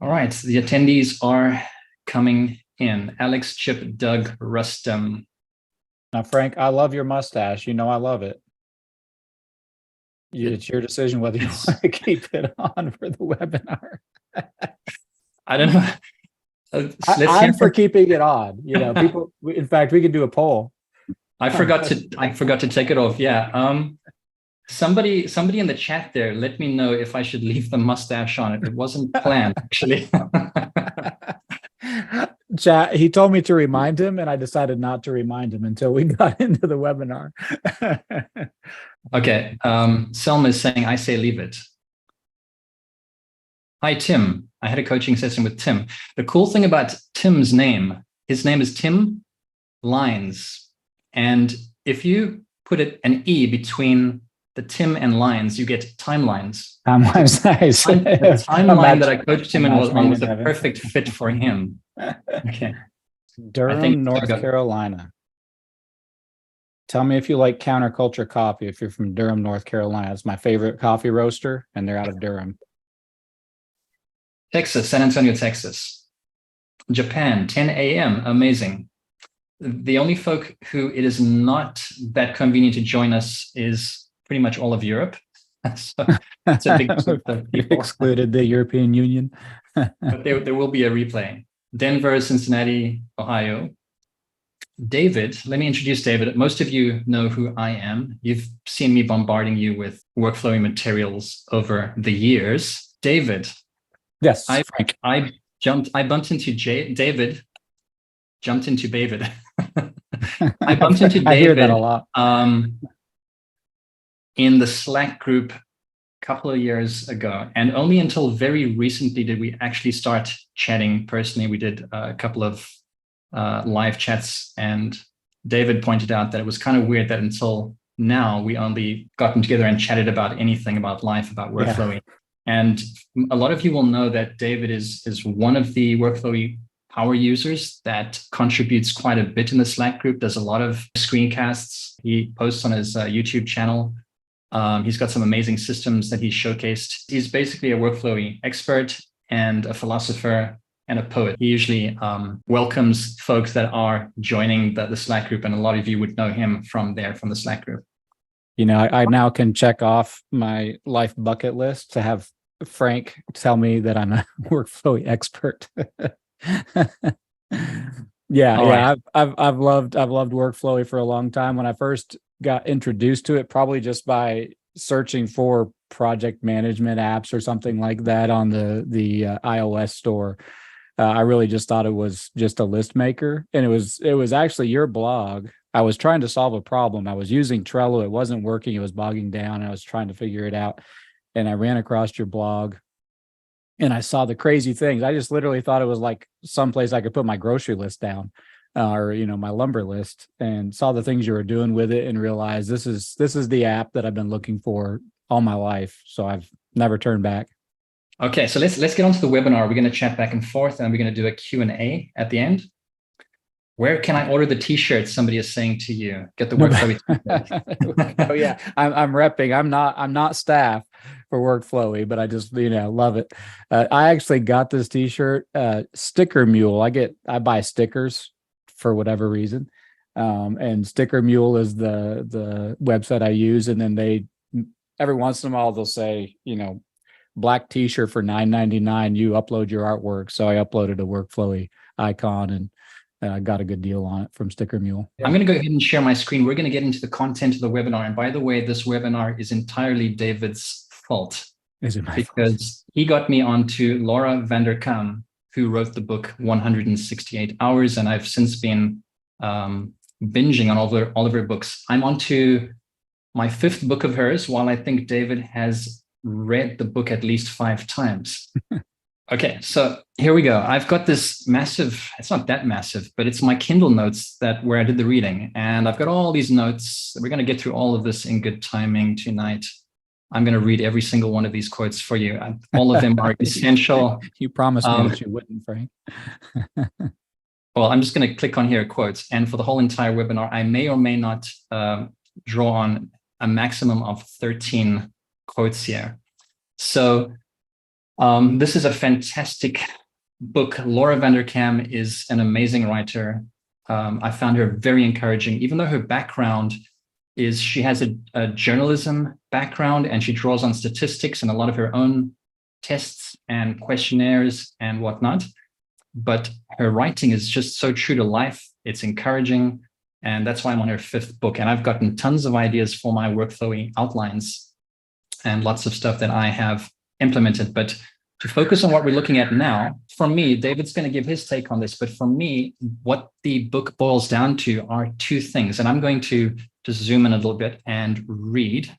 All right, the attendees are coming in. Alex, Chip, Doug, Rustum. Now, Frank, I love your mustache. You know I love it. It's your decision whether you want to keep it on for the webinar. I don't know. I'm for keeping it on. People. In fact, we could do a poll. I forgot to take it off. Yeah. Somebody in the chat there, let me know if I should leave the mustache on it. It wasn't planned, actually. Chat, he told me to remind him, and I decided not to remind him until we got into the webinar. Okay. Selma is saying, I say leave it. Hi, Tim. I had a coaching session with Tim. The cool thing about Tim's name, his name is Tim Lines. And if you put an E between the Tim and lines, you get timelines. Timelines, nice. The timeline that I coached him in was a perfect fit for him. Okay. Durham, North Carolina. Tell me if you like counterculture coffee if you're from Durham, North Carolina. It's my favorite coffee roaster, and they're out of Durham. Texas, San Antonio, Texas. Japan, 10 a.m. Amazing. The only folk who it is not that convenient to join us is pretty much all of Europe. So it's a big group of people. Excluded the European Union. But there will be a replay. Denver, Cincinnati, Ohio. David, let me introduce David. Most of you know who I am. You've seen me bombarding you with WorkFlowy materials over the years. David. Yes, Frank. I bumped into David. Jumped into David. I bumped into David. I hear that a lot. In the Slack group a couple of years ago. And only until very recently did we actually start chatting personally. We did a couple of live chats, and David pointed out that it was kind of weird that until now we only gotten together and chatted about anything about life, about WorkFlowy. Yeah. And a lot of you will know that David is one of the WorkFlowy power users that contributes quite a bit in the Slack group. Does a lot of screencasts. He posts on his YouTube channel. He's got some amazing systems that he's showcased. He's basically a WorkFlowy expert and a philosopher and a poet. He usually welcomes folks that are joining the Slack group, and a lot of you would know him from the Slack group. I now can check off my life bucket list to have Frank tell me that I'm a WorkFlowy expert. Yeah. I've loved WorkFlowy for a long time. When I first got introduced to it, probably just by searching for project management apps or something like that on the iOS store. I really just thought it was just a list maker, and it was actually your blog. I was trying to solve a problem. I was using Trello. It wasn't working. It was bogging down, and I was trying to figure it out. And I ran across your blog, and I saw the crazy things. I just literally thought it was like someplace I could put my grocery list down, or my lumber list, and saw the things you were doing with it, and realized this is the app that I've been looking for all my life. So I've never turned back. Okay, so let's get on to the webinar. We're going to chat back and forth, and we're going to do a Q&A at the end. Where can I order the t-shirts? Somebody is saying to you, get the WorkFlowy t-shirt. Oh yeah, I'm repping. I'm not staff for WorkFlowy, but I just love it. I actually got this t-shirt, Sticker Mule. I buy stickers for whatever reason, and Sticker Mule is the website I use, and then they every once in a while they'll say black t-shirt for $9.99. You upload your artwork, so I uploaded a WorkFlowy icon and. I got a good deal on it from Sticker Mule. I'm going to go ahead and share my screen. We're going to get into the content of the webinar. And by the way, this webinar is entirely David's fault. Is it my because he got me onto Laura Vanderkam, who wrote the book 168 Hours. And I've since been binging on all of her books. I'm onto my 5th book of hers, while I think David has read the book at least 5 times. Okay, so here we go. I've got this massive, it's not that massive, but it's my Kindle notes where I did the reading. And I've got all these notes. We're going to get through all of this in good timing tonight. I'm going to read every single one of these quotes for you. All of them are essential. You promised me that you wouldn't, Frank. Well, I'm just going to click on here, quotes. And for the whole entire webinar, I may or may not draw on a maximum of 13 quotes here. So This is a fantastic book. Laura Vanderkam is an amazing writer. I found her very encouraging, even though her background is she has a journalism background and she draws on statistics and a lot of her own tests and questionnaires and whatnot. But her writing is just so true to life. It's encouraging. And that's why I'm on her 5th book. And I've gotten tons of ideas for my WorkFlowy outlines and lots of stuff that I have implemented. But to focus on what we're looking at now, for me, David's going to give his take on this. But for me, what the book boils down to are 2 things. And I'm going to just zoom in a little bit and read.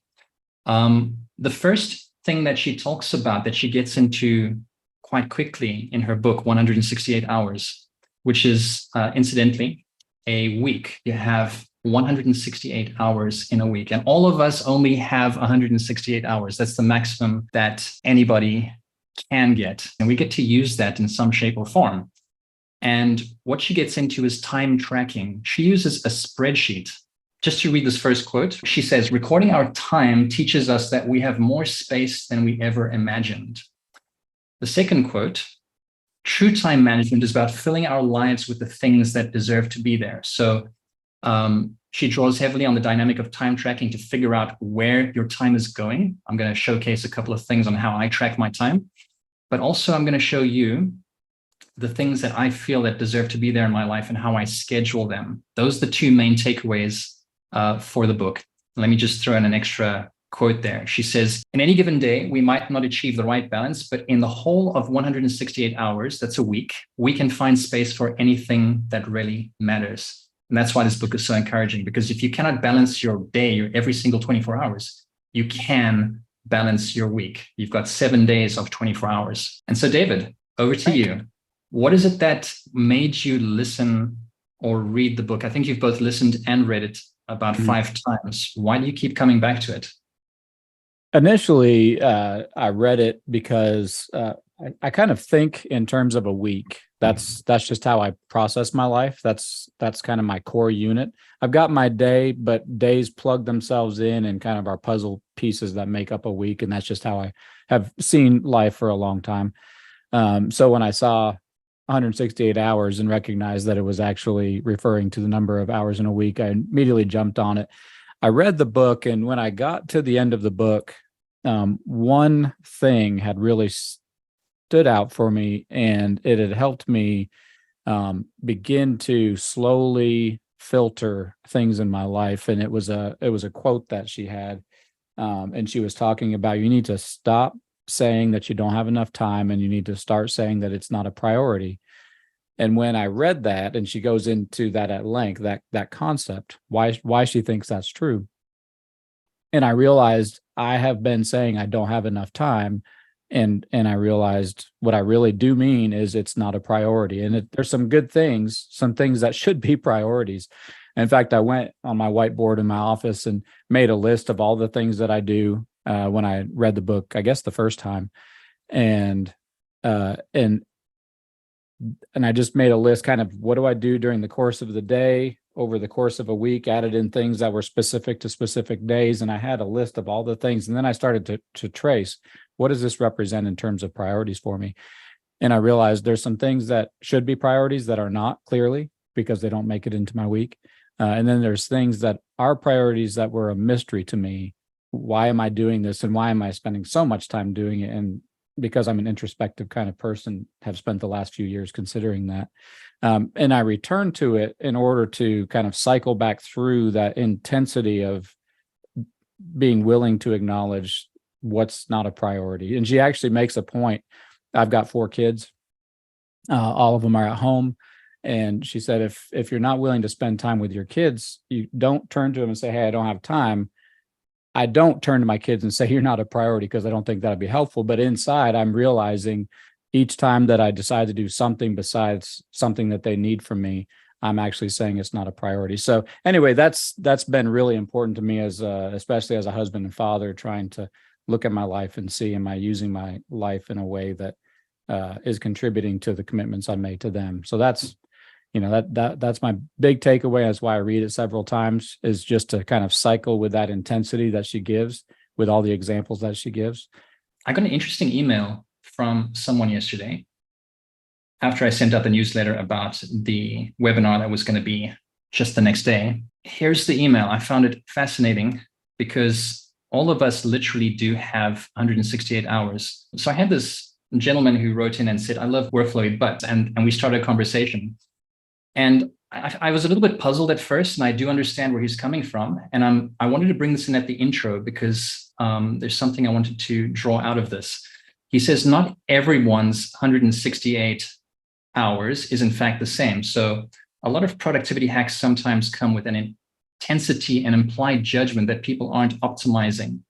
The first thing that she talks about, that she gets into quite quickly in her book, 168 Hours, which is incidentally a week. You have 168 hours in a week, and all of us only have 168 hours. That's the maximum that anybody can get, and we get to use that in some shape or form. And what she gets into is time tracking. She uses a spreadsheet. Just to read this first quote, she says, "Recording our time teaches us that we have more space than we ever imagined." The second quote, "True time management is about filling our lives with the things that deserve to be there." So she draws heavily on the dynamic of time tracking to figure out where your time is going. I'm going to showcase a couple of things on how I track my time, but also I'm going to show you the things that I feel that deserve to be there in my life and how I schedule them. Those are the 2 main takeaways for the book. Let me just throw in an extra quote there. She says, "In any given day, we might not achieve the right balance, but in the whole of 168 hours, that's a week, we can find space for anything that really matters." And that's why this book is so encouraging, because if you cannot balance your day, your every single 24 hours, you can balance your week. You've got 7 days of 24 hours. And so, David, over to you. What is it that made you listen or read the book? I think you've both listened and read it about 5 times. Why do you keep coming back to it? Initially, I read it because I kind of think in terms of a week. That's just how I process my life. That's kind of my core unit. I've got my day, but days plug themselves in and kind of are puzzle pieces that make up a week. And that's just how I have seen life for a long time. So when I saw 168 hours and recognized that it was actually referring to the number of hours in a week, I immediately jumped on it. I read the book, and when I got to the end of the book, one thing had really stood out for me, and it had helped me begin to slowly filter things in my life. And it was a quote that she had, and she was talking about, you need to stop saying that you don't have enough time, and you need to start saying that it's not a priority. And when I read that, and she goes into that at length, that concept, why she thinks that's true. And I realized I have been saying I don't have enough time. And I realized what I really do mean is it's not a priority. And there's some good things, some things that should be priorities. In fact, I went on my whiteboard in my office and made a list of all the things that I do when I read the book, I guess the first time. And I just made a list, kind of what do I do during the course of the day, over the course of a week, added in things that were specific to specific days. And I had a list of all the things. And then I started to trace, what does this represent in terms of priorities for me? And I realized there's some things that should be priorities that are not, clearly, because they don't make it into my week. And then there's things that are priorities that were a mystery to me. Why am I doing this? And why am I spending so much time doing it? And because I'm an introspective kind of person, have spent the last few years considering that. And I returned to it in order to kind of cycle back through that intensity of being willing to acknowledge what's not a priority. And she actually makes a point. I've got 4 kids. All of them are at home. And she said, if you're not willing to spend time with your kids, you don't turn to them and say, hey, I don't have time. I don't turn to my kids and say, you're not a priority, because I don't think that'd be helpful. But inside, I'm realizing each time that I decide to do something besides something that they need from me, I'm actually saying it's not a priority. So anyway, that's been really important to me, as especially as a husband and father, trying to look at my life and see, am I using my life in a way that is contributing to the commitments I made to them. So that's, that's my big takeaway. That's why I read it several times, is just to kind of cycle with that intensity that she gives, with all the examples that she gives. I got an interesting email from someone yesterday after I sent out the newsletter about the webinar that was going to be just the next day. Here's the email. I found it fascinating because all of us literally do have 168 hours. So I had this gentleman who wrote in and said, I love WorkFlowy, but, and we started a conversation. And I was a little bit puzzled at first, and I do understand where he's coming from. And I wanted to bring this in at the intro because there's something I wanted to draw out of this. He says, not everyone's 168 hours is in fact the same. So a lot of productivity hacks sometimes come with an intensity and implied judgment that people aren't optimizing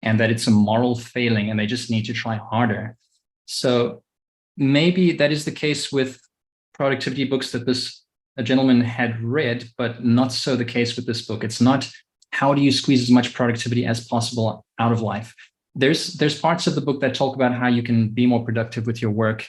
and that it's a moral failing and they just need to try harder. So maybe that is the case with productivity books that a gentleman had read, but not so the case with this book. It's not how do you squeeze as much productivity as possible out of life. There's parts of the book that talk about how you can be more productive with your work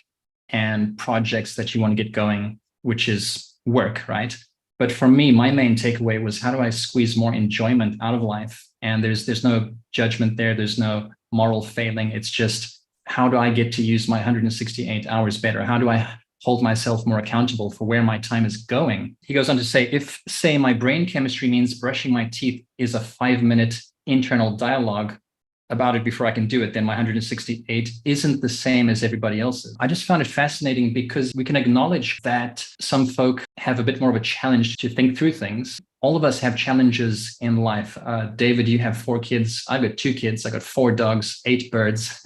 and projects that you want to get going, which is work, right? But for me, my main takeaway was how do I squeeze more enjoyment out of life? And there's no judgment there. There's no moral failing. It's just how do I get to use my 168 hours better? How do I hold myself more accountable for where my time is going? He goes on to say, if, say, my brain chemistry means brushing my teeth is a 5-minute internal dialogue about it before I can do it, then my 168 isn't the same as everybody else's. I just found it fascinating because we can acknowledge that some folk have a bit more of a challenge to think through things. All of us have challenges in life. David, you have 4 kids. I've got 2 kids. I got 4 dogs, 8 birds.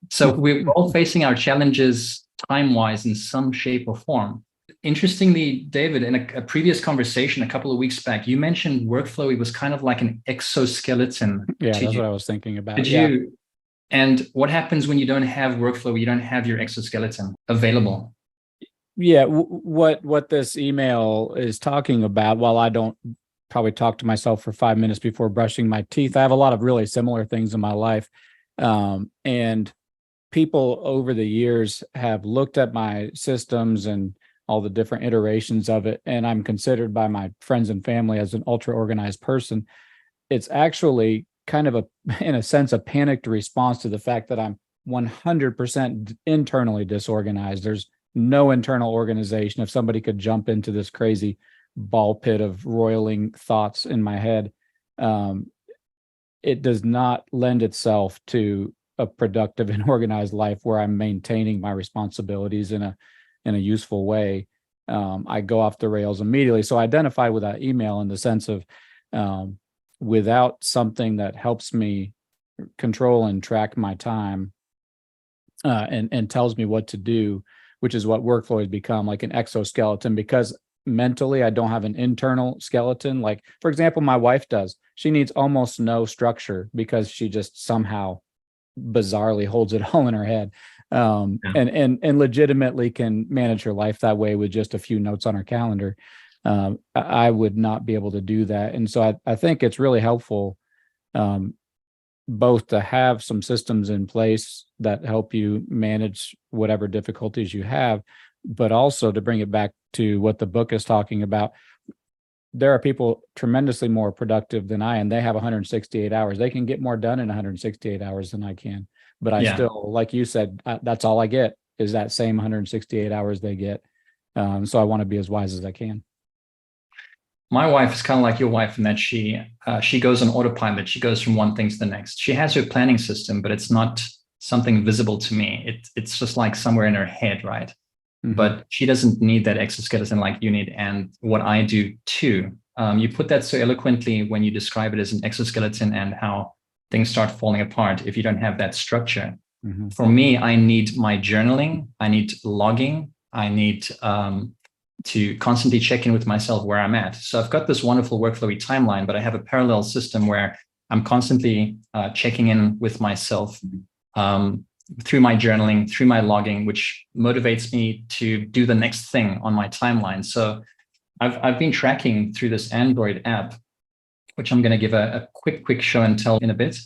So we're all facing our challenges time-wise in some shape or form. Interestingly, David, in a previous conversation a couple of weeks back, you mentioned WorkFlowy was kind of like an exoskeleton. Yeah, that's what I was thinking about. Did you? And what happens when you don't have WorkFlowy? You don't have your exoskeleton available. Yeah, what this email is talking about, while I don't probably talk to myself for 5 minutes before brushing my teeth, I have a lot of really similar things in my life. And people over the years have looked at my systems and all the different iterations of it, and I'm considered by my friends and family as an ultra organized person. It's actually kind of in a sense, a panicked response to the fact that I'm 100% internally disorganized. There's no internal organization. If somebody could jump into this crazy ball pit of roiling thoughts in my head, it does not lend itself to a productive and organized life where I'm maintaining my responsibilities in a useful way. I go off the rails immediately. So I identify with that email in the sense of without something that helps me control and track my time and tells me what to do, which is what WorkFlow has become, like an exoskeleton, because mentally I don't have an internal skeleton. Like, for example, my wife does. She needs almost no structure because she just somehow bizarrely holds it all in her head. And legitimately can manage her life that way with just a few notes on her calendar. I would not be able to do that. And so I think it's really helpful both to have some systems in place that help you manage whatever difficulties you have, but also to bring it back to what the book is talking about. There are people tremendously more productive than I am. They have 168 hours. They can get more done in 168 hours than I can. But I still, like you said, that's all I get is that same 168 hours they get. So I want to be as wise as I can. My wife is kind of like your wife in that she goes on autopilot. She goes from one thing to the next. She has her planning system, but it's not something visible to me. It's just like somewhere in her head, right? Mm-hmm. But she doesn't need that exoskeleton like you need, and what I do too. You put that so eloquently when you describe it as an exoskeleton and how things start falling apart if you don't have that structure. Mm-hmm. For me, I need my journaling. I need logging. I need to constantly check in with myself where I'm at. So I've got this wonderful WorkFlowy timeline, but I have a parallel system where I'm constantly checking in with myself through my journaling, through my logging, which motivates me to do the next thing on my timeline. So I've been tracking through this Android app, which I'm going to give a quick show and tell in a bit.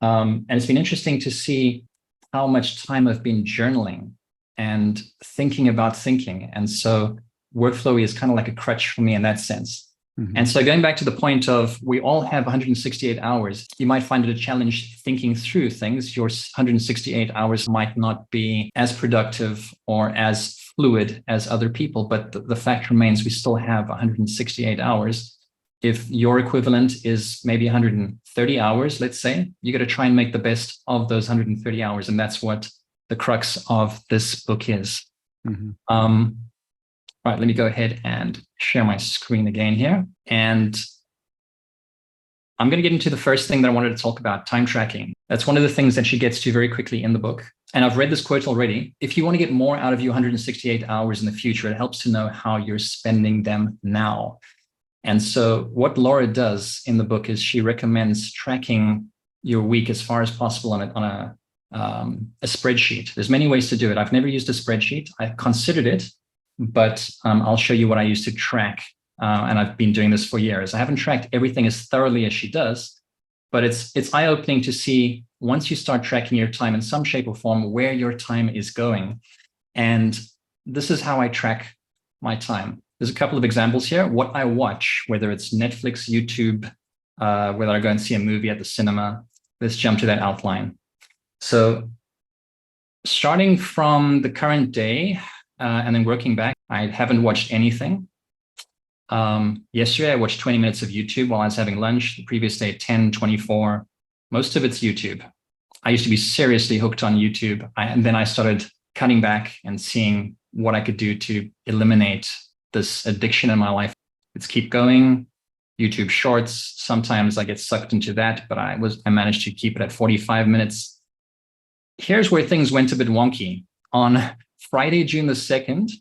And it's been interesting to see how much time I've been journaling and thinking about thinking. And so WorkFlowy is kind of like a crutch for me in that sense. And so going back to the point of we all have 168 hours, you might find it a challenge thinking through things. Your 168 hours might not be as productive or as fluid as other people, but the fact remains we still have 168 hours. If your equivalent is maybe 130 hours, let's say, you got to try and make the best of those 130 hours. And that's what the crux of this book is. Right, let me go ahead and share my screen again here. And I'm going to get into the first thing that I wanted to talk about, time tracking. That's one of the things that she gets to very quickly in the book. And I've read this quote already. If you want to get more out of your 168 hours in the future, it helps to know how you're spending them now. And so what Laura does in the book is she recommends tracking your week as far as possible on a spreadsheet. There's many ways to do it. I've never used a spreadsheet. I've considered it, but I'll show you what I use to track. And I've been doing this for years. I haven't tracked everything as thoroughly as she does, but it's eye-opening to see once you start tracking your time in some shape or form, where your time is going. And this is how I track my time. There's a couple of examples here. What I watch, whether it's Netflix, YouTube, whether I go and see a movie at the cinema. Let's jump to that outline. So starting from the current day and then working back, I haven't watched anything. Yesterday, I watched 20 minutes of YouTube while I was having lunch. The previous day, 10, 24. Most of it's YouTube. I used to be seriously hooked on YouTube. And then I started cutting back and seeing what I could do to eliminate this addiction in my life. It's keep going. YouTube Shorts. Sometimes I get sucked into that, but I managed to keep it at 45 minutes. Here's where things went a bit wonky. On Friday, June the 2nd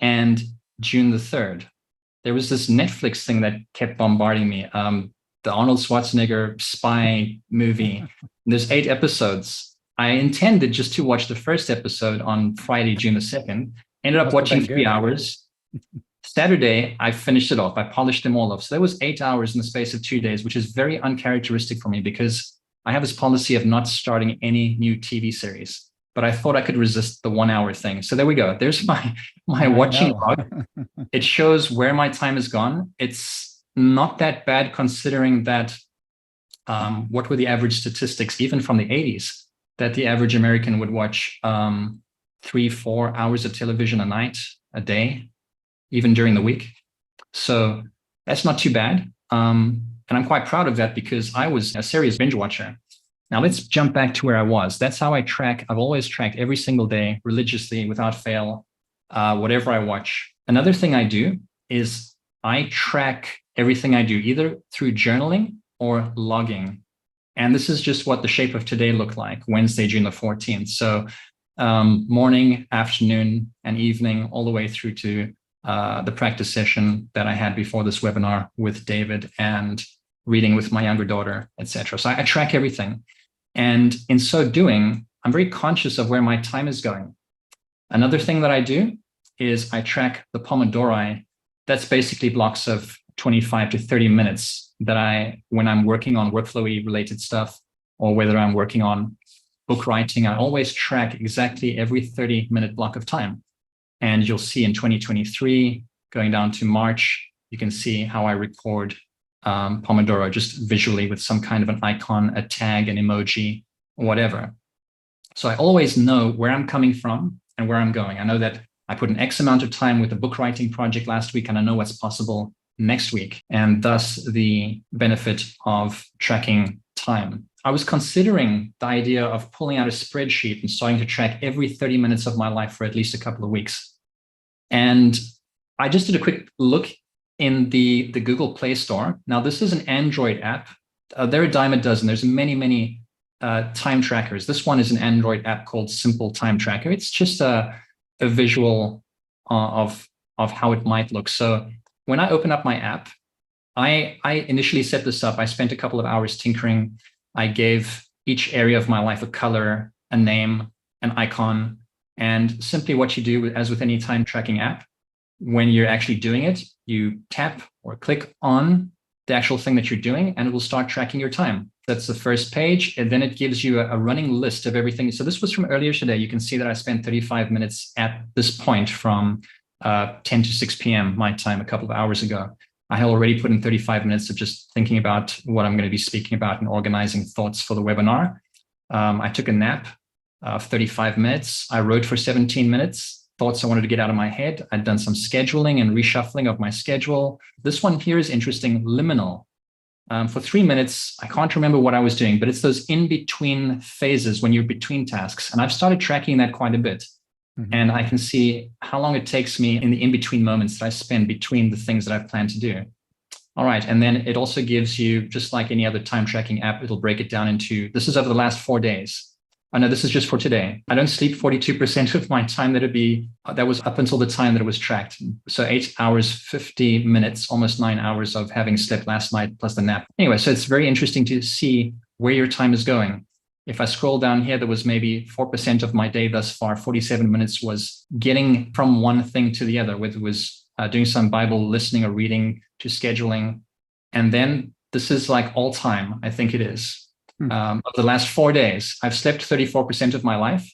and June the 3rd, there was this Netflix thing that kept bombarding me. The Arnold Schwarzenegger spy movie. There's 8 episodes. I intended just to watch the first episode on Friday, June the 2nd. Ended up watching 3 hours. Saturday, I finished it off. I polished them all off. So there was 8 hours in the space of 2 days, which is very uncharacteristic for me because I have this policy of not starting any new TV series. But I thought I could resist the 1 hour thing. So there we go. There's my watching log. It shows where my time has gone. It's not that bad considering that what were the average statistics, even from the 80s, that the average American would watch 3-4 hours of television a night, a day, even during the week. So that's not too bad. And I'm quite proud of that because I was a serious binge watcher. Now let's jump back to where I was. That's how I track. I've always tracked every single day religiously, without fail, whatever I watch. Another thing I do is I track everything I do, either through journaling or logging. And this is just what the shape of today looked like, Wednesday, June the 14th. So morning, afternoon, and evening, all the way through to the practice session that I had before this webinar with David and reading with my younger daughter, etc. So I track everything. And in so doing, I'm very conscious of where my time is going. Another thing that I do is I track the Pomodori. That's basically blocks of 25 to 30 minutes that when I'm working on WorkFlowy related stuff, or whether I'm working on book writing, I always track exactly every 30-minute block of time. And you'll see in 2023, going down to March, you can see how I record Pomodoro just visually with some kind of an icon, a tag, an emoji, whatever. So I always know where I'm coming from and where I'm going. I know that I put an X amount of time with the book writing project last week, and I know what's possible next week, and thus the benefit of tracking time. I was considering the idea of pulling out a spreadsheet and starting to track every 30 minutes of my life for at least a couple of weeks. And I just did a quick look in the Google Play Store. Now, this is an Android app. There are a dime a dozen. There's many time trackers. This one is an Android app called Simple Time Tracker. It's just a visual of how it might look. So when I open up my app, I initially set this up. I spent a couple of hours tinkering. I gave each area of my life a color, a name, an icon, and simply what you do, as with any time tracking app, when you're actually doing it, you tap or click on the actual thing that you're doing, and it will start tracking your time. That's the first page, and then it gives you a running list of everything. So this was from earlier today. You can see that I spent 35 minutes at this point from 10 to 6 p.m. my time a couple of hours ago. I had already put in 35 minutes of just thinking about what I'm going to be speaking about and organizing thoughts for the webinar. I took a nap of 35 minutes. I wrote for 17 minutes, thoughts I wanted to get out of my head. I'd done some scheduling and reshuffling of my schedule. This one here is interesting, liminal. For 3 minutes, I can't remember what I was doing, but it's those in-between phases when you're between tasks. And I've started tracking that quite a bit. Mm-hmm. And I can see how long it takes me in the in-between moments that I spend between the things that I've planned to do. All right. And then it also gives you, just like any other time tracking app, it'll break it down into, this is over the last 4 days. I know this is just for today. I don't sleep 42% of my time that was up until the time that it was tracked. So 8 hours, 50 minutes, almost 9 hours of having slept last night plus the nap. Anyway, so it's very interesting to see where your time is going. If I scroll down here, there was maybe 4% of my day thus far. 47 minutes was getting from one thing to the other, whether it was doing some Bible listening or reading to scheduling. And then this is like all time, I think it is. Of the last 4 days, I've slept 34% of my life.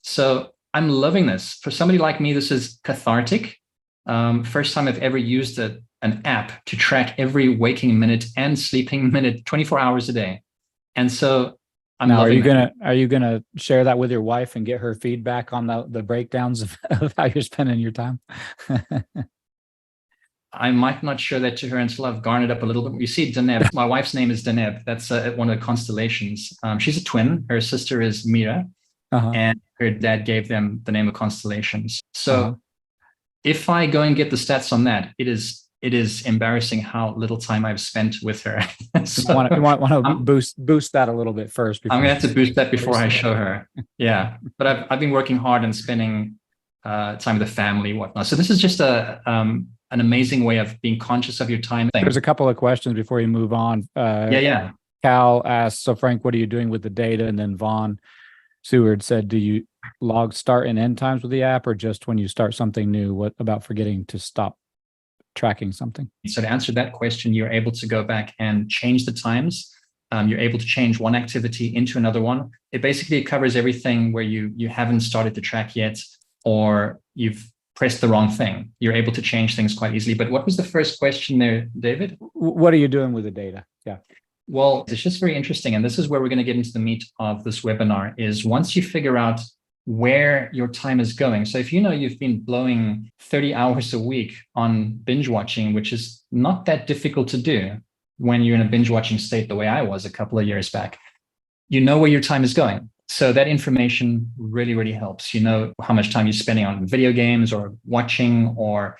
So I'm loving this. For somebody like me, this is cathartic. First time I've ever used an app to track every waking minute and sleeping minute, 24 hours a day. And so I'm now, loving that. Are you gonna share that with your wife and get her feedback on the breakdowns of how you're spending your time? I might not show that to her until I've garnered up a little bit. You see, Deneb, my wife's name is Deneb. That's one of the constellations. She's a twin. Her sister is Mira, and her dad gave them the name of constellations. So if I go and get the stats on that, it is embarrassing how little time I've spent with her. So, you want to boost that a little bit first. I'm going to have to boost that before I show her. Yeah, but I've been working hard and spending time with the family, whatnot. So this is just an amazing way of being conscious of your time. There's a couple of questions before you move on. Yeah. Cal asked, so Frank, what are you doing with the data? And then Vaughn Seward said, do you log start and end times with the app, or just when you start something new? What about forgetting to stop tracking something? So to answer that question, you're able to go back and change the times. You're able to change one activity into another one. It basically covers everything where you haven't started to track yet, or you've pressed the wrong thing. You're able to change things quite easily. But what was the first question there, David? What are you doing with the data? Yeah. Well, it's just very interesting. And this is where we're going to get into the meat of this webinar, is once you figure out where your time is going. So if you know you've been blowing 30 hours a week on binge watching, which is not that difficult to do when you're in a binge watching state the way I was a couple of years back, you know where your time is going. So that information really, really helps. You know how much time you're spending on video games or watching or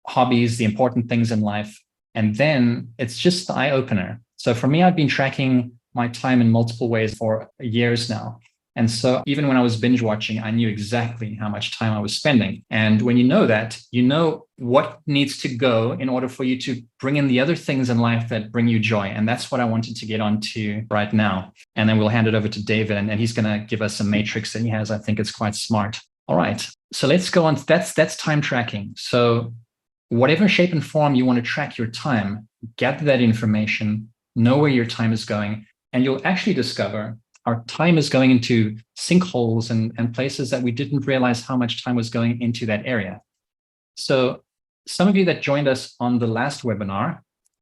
hobbies, the important things in life. And then it's just the eye opener. So for me, I've been tracking my time in multiple ways for years now. And so even when I was binge watching, I knew exactly how much time I was spending. And when you know that, you know what needs to go in order for you to bring in the other things in life that bring you joy. And that's what I wanted to get onto right now. And then we'll hand it over to David, and he's going to give us a matrix that he has. I think it's quite smart. All right. So let's go on. That's time tracking. So whatever shape and form you want to track your time, gather that information, know where your time is going, and you'll actually discover our time is going into sinkholes and places that we didn't realize how much time was going into that area. So some of you that joined us on the last webinar,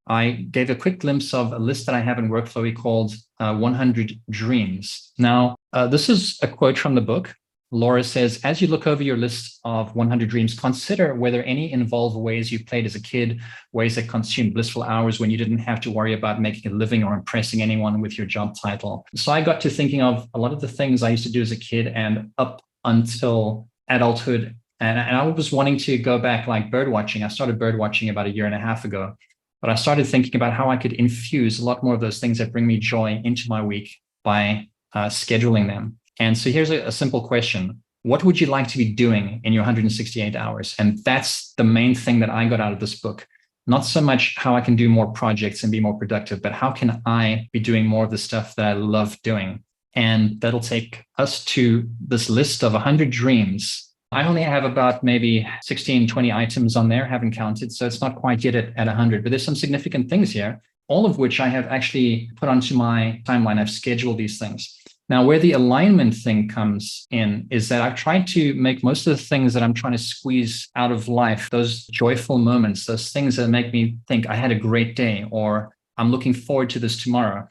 I gave a quick glimpse of a list that I have in WorkFlowy called 100 Dreams. Now, this is a quote from the book. Laura says, as you look over your list of 100 dreams, consider whether any involve ways you played as a kid, ways that consumed blissful hours when you didn't have to worry about making a living or impressing anyone with your job title. So I got to thinking of a lot of the things I used to do as a kid and up until adulthood. And I was wanting to go back, like bird watching. I started bird watching about 1.5 years ago, but I started thinking about how I could infuse a lot more of those things that bring me joy into my week by scheduling them. And so here's a simple question. What would you like to be doing in your 168 hours? And that's the main thing that I got out of this book. Not so much how I can do more projects and be more productive, but how can I be doing more of the stuff that I love doing? And that'll take us to this list of 100 dreams. I only have about maybe 16, 20 items on there, haven't counted. So it's not quite yet at 100, but there's some significant things here, all of which I have actually put onto my timeline. I've scheduled these things. Now, where the alignment thing comes in is that I've tried to make most of the things that I'm trying to squeeze out of life, those joyful moments, those things that make me think I had a great day or I'm looking forward to this tomorrow.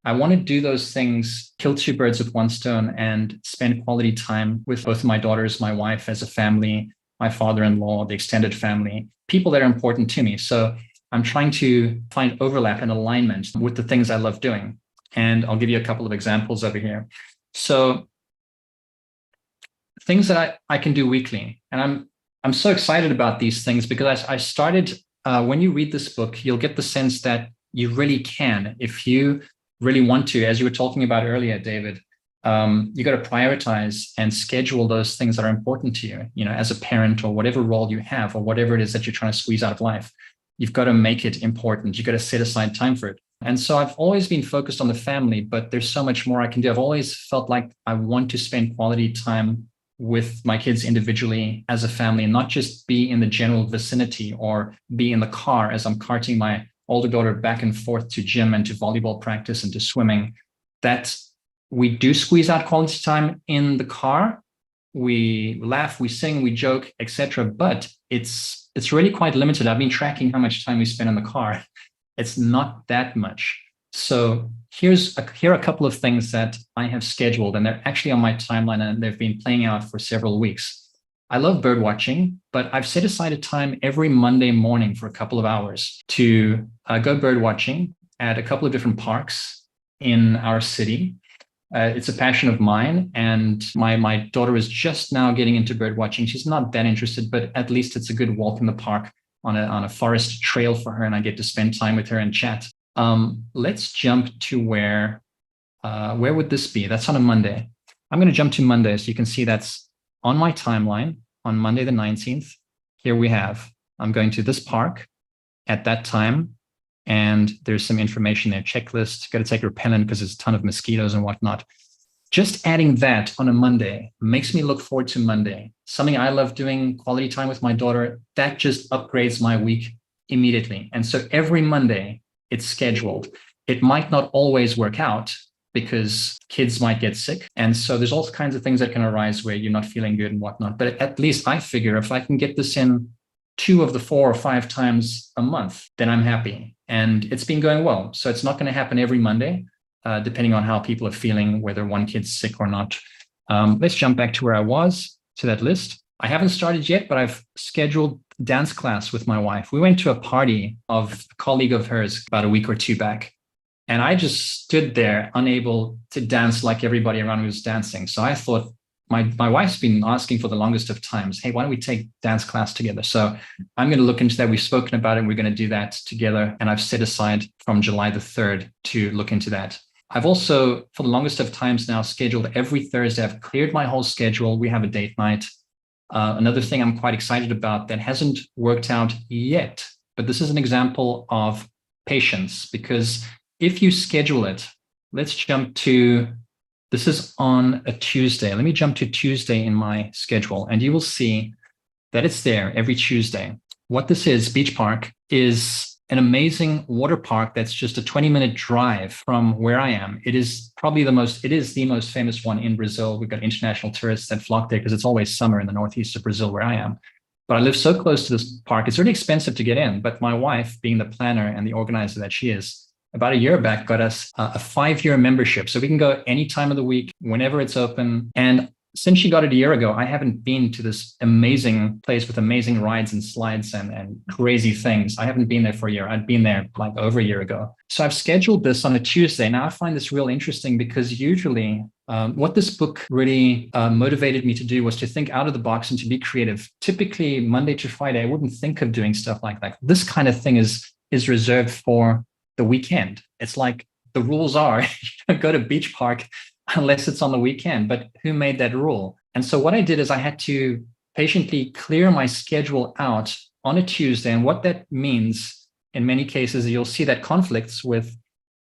I want to do those things, kill two birds with one stone, and spend quality time with both my daughters, my wife as a family, my father-in-law, the extended family, people that are important to me. So I'm trying to find overlap and alignment with the things I love doing. And I'll give you a couple of examples over here. So things that I can do weekly. And I'm so excited about these things because I started, when you read this book, you'll get the sense that you really can, if you really want to, as you were talking about earlier, David, you got to prioritize and schedule those things that are important to you, you know, as a parent or whatever role you have or whatever it is that you're trying to squeeze out of life. You've got to make it important. You've got to set aside time for it. And so I've always been focused on the family, but there's so much more I can do. I've always felt like I want to spend quality time with my kids individually as a family and not just be in the general vicinity or be in the car as I'm carting my older daughter back and forth to gym and to volleyball practice and to swimming. That we do squeeze out quality time in the car. We laugh, we sing, we joke, etc. But it's really quite limited. I've been tracking how much time we spend in the car. It's not that much. So here are a couple of things that I have scheduled, and they're actually on my timeline, and they've been playing out for several weeks. I love bird watching, but I've set aside a time every Monday morning for a couple of hours to go bird watching at a couple of different parks in our city. It's a passion of mine, and my daughter is just now getting into bird watching. She's not that interested, but at least it's a good walk in the park on a forest trail for her, and I get to spend time with her and chat. Let's jump to where would this be? That's on a Monday. I'm going to jump to Monday, so you can see that's on my timeline on Monday the 19th. Here we have, I'm going to this park at that time, and there's some information there, checklist, got to take repellent because there's a ton of mosquitoes and whatnot. Just adding that on a Monday makes me look forward to Monday. Something I love doing, quality time with my daughter, that just upgrades my week immediately. And so every Monday, it's scheduled. It might not always work out because kids might get sick. And so there's all kinds of things that can arise where you're not feeling good and whatnot. But at least I figure if I can get this in 2 of the 4 or 5 times a month, then I'm happy. And it's been going well. So it's not going to happen every Monday, depending on how people are feeling, whether one kid's sick or not. Let's jump back to where I was, to that list. I haven't started yet, but I've scheduled dance class with my wife. We went to a party of a colleague of hers about a week or 2 back. And I just stood there unable to dance like everybody around me was dancing. So I thought, my wife's been asking for the longest of times, hey, why don't we take dance class together? So I'm going to look into that. We've spoken about it and we're going to do that together. And I've set aside from July the 3rd to look into that. I've also, for the longest of times now, scheduled every Thursday. I've cleared my whole schedule. We have a date night. Another thing I'm quite excited about that hasn't worked out yet, but this is an example of patience, because if you schedule it, let's jump to, this is on a Tuesday. Let me jump to Tuesday in my schedule, and you will see that it's there every Tuesday. What this is, Beach Park, is an amazing water park that's just a 20-minute drive from where I am. It is probably the most famous one in Brazil. We've got international tourists that flock there because it's always summer in the northeast of Brazil where I am. But I live so close to this park, it's really expensive to get in. But my wife, being the planner and the organizer that she is, about a year back got us a 5-year membership. So we can go any time of the week, whenever it's open. And since she got it a year ago, I haven't been to this amazing place with amazing rides and slides and crazy things. I haven't been there for a year. I'd been there like over a year ago. So I've scheduled this on a Tuesday. Now I find this real interesting because usually what this book really motivated me to do was to think out of the box and to be creative. Typically Monday to Friday, I wouldn't think of doing stuff like that. This kind of thing is reserved for the weekend. It's like the rules are, you don't go to Beach Park unless it's on the weekend. But who made that rule? And so what I did is I had to patiently clear my schedule out on a Tuesday. And what that means in many cases, you'll see that conflicts with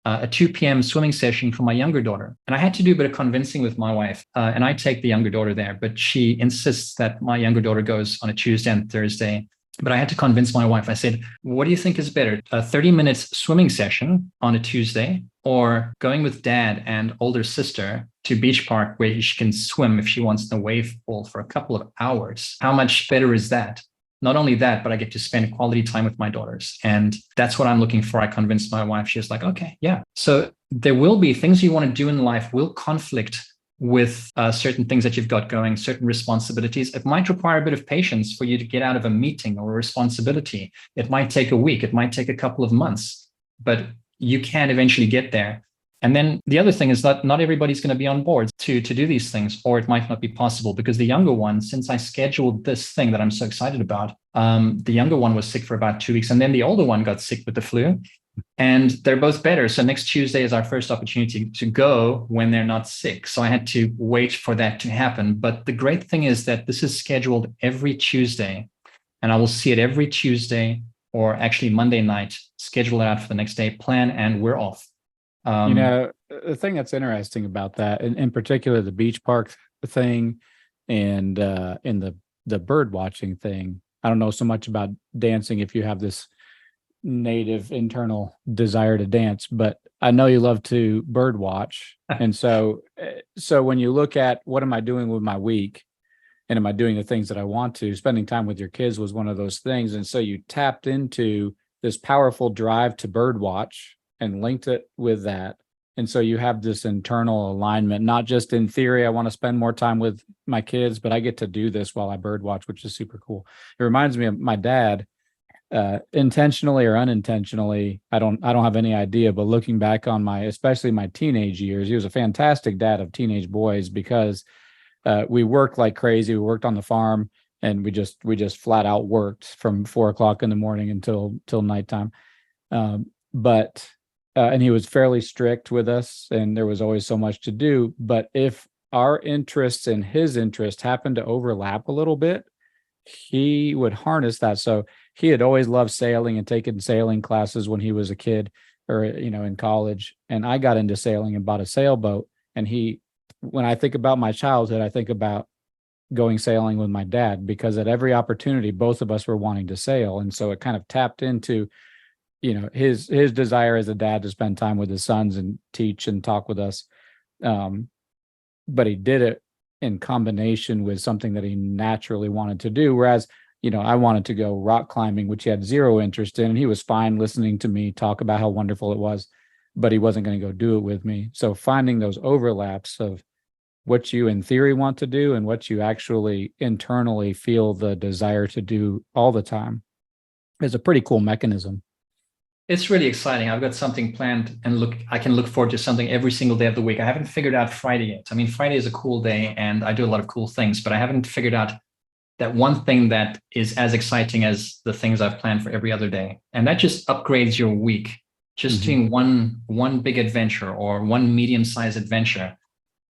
a 2 p.m. swimming session for my younger daughter. And I had to do a bit of convincing with my wife. And I take the younger daughter there, but she insists that my younger daughter goes on a Tuesday and Thursday. But I had to convince my wife. I said, what do you think is better? A 30-minute swimming session on a Tuesday, or going with dad and older sister to Beach Park where she can swim if she wants in a wave pool for a couple of hours. How much better is that? Not only that, but I get to spend quality time with my daughters. And that's what I'm looking for. I convinced my wife. She was like, okay, yeah. So there will be things you want to do in life will conflict with certain things that you've got going, certain responsibilities. It might require a bit of patience for you to get out of a meeting or a responsibility. It might take a week. It might take a couple of months, but you can eventually get there. And then the other thing is that not everybody's going to be on board to do these things, or it might not be possible because the younger one, since I scheduled this thing that I'm so excited about, the younger one was sick for about 2 weeks. And then the older one got sick with the flu and they're both better. So next Tuesday is our first opportunity to go when they're not sick. So I had to wait for that to happen. But the great thing is that this is scheduled every Tuesday and I will see it every Tuesday or actually Monday night, schedule it out for the next day, plan, and we're off. The thing that's interesting about that, and in particular, the beach park thing and in the bird watching thing, I don't know so much about dancing if you have this native internal desire to dance, but I know you love to bird watch. And so when you look at what am I doing with my week and am I doing the things that I want to, spending time with your kids was one of those things. And so you tapped into this powerful drive to bird watch and linked it with that. And so you have this internal alignment, not just in theory, I want to spend more time with my kids, but I get to do this while I bird watch, which is super cool. It reminds me of my dad, intentionally or unintentionally. I don't have any idea, but looking back on especially my teenage years, he was a fantastic dad of teenage boys because we worked like crazy. We worked on the farm and we just flat out worked from 4 o'clock in the morning until nighttime. And he was fairly strict with us and there was always so much to do. But if our interests and his interest happened to overlap a little bit, he would harness that. So he had always loved sailing and taken sailing classes when he was a kid or, in college. And I got into sailing and bought a sailboat. And when I think about my childhood, I think about going sailing with my dad because at every opportunity, both of us were wanting to sail. And so it kind of tapped into his desire as a dad to spend time with his sons and teach and talk with us. But he did it in combination with something that he naturally wanted to do. Whereas, I wanted to go rock climbing, which he had zero interest in. And he was fine listening to me talk about how wonderful it was, but he wasn't going to go do it with me. So finding those overlaps of what you in theory want to do and what you actually internally feel the desire to do all the time is a pretty cool mechanism. It's really exciting. I've got something planned and I can look forward to something every single day of the week. I haven't figured out Friday yet. I mean, Friday is a cool day and I do a lot of cool things, but I haven't figured out that one thing that is as exciting as the things I've planned for every other day. And that just upgrades your week. Just doing one big adventure or one medium-sized adventure.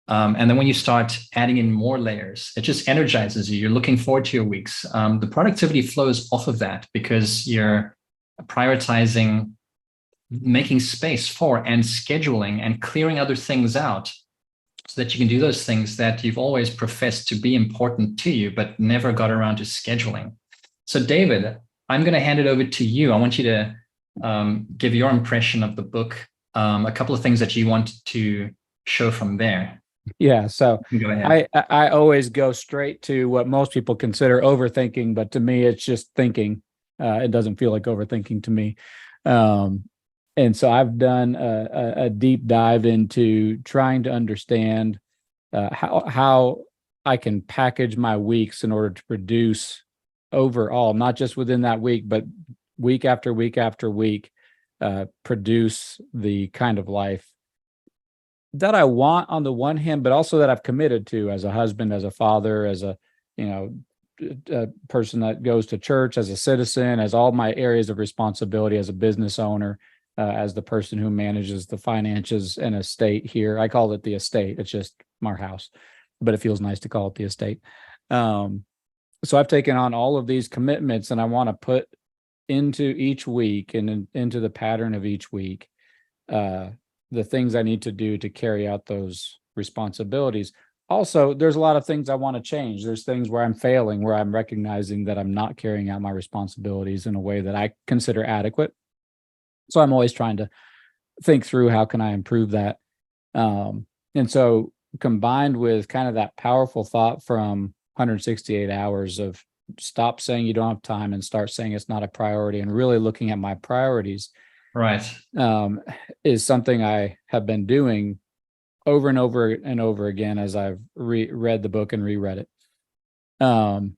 And then when you start adding in more layers, it just energizes you. You're looking forward to your weeks. The productivity flows off of that because you're prioritizing, making space for and scheduling and clearing other things out so that you can do those things that you've always professed to be important to you, but never got around to scheduling. So David, I'm going to hand it over to you. I want you to give your impression of the book, a couple of things that you want to show from there. Yeah, so go ahead. I always go straight to what most people consider overthinking, but to me, it's just thinking. It doesn't feel like overthinking to me. And so I've done a deep dive into trying to understand how I can package my weeks in order to produce overall, not just within that week, but week after week after week, produce the kind of life that I want on the one hand, but also that I've committed to as a husband, as a father, as a person that goes to church, as a citizen, as all my areas of responsibility, as a business owner, as the person who manages the finances and estate here. I call it the estate. It's just our house, but it feels nice to call it the estate. So I've taken on all of these commitments and I want to put into each week and into the pattern of each week, the things I need to do to carry out those responsibilities. Also, there's a lot of things I want to change. There's things where I'm failing, where I'm recognizing that I'm not carrying out my responsibilities in a way that I consider adequate. So I'm always trying to think through how can I improve that. And so combined with kind of that powerful thought from 168 hours of stop saying you don't have time and start saying it's not a priority, and really looking at my priorities, Right. is something I have been doing over and over and over again as I've read the book and reread it. And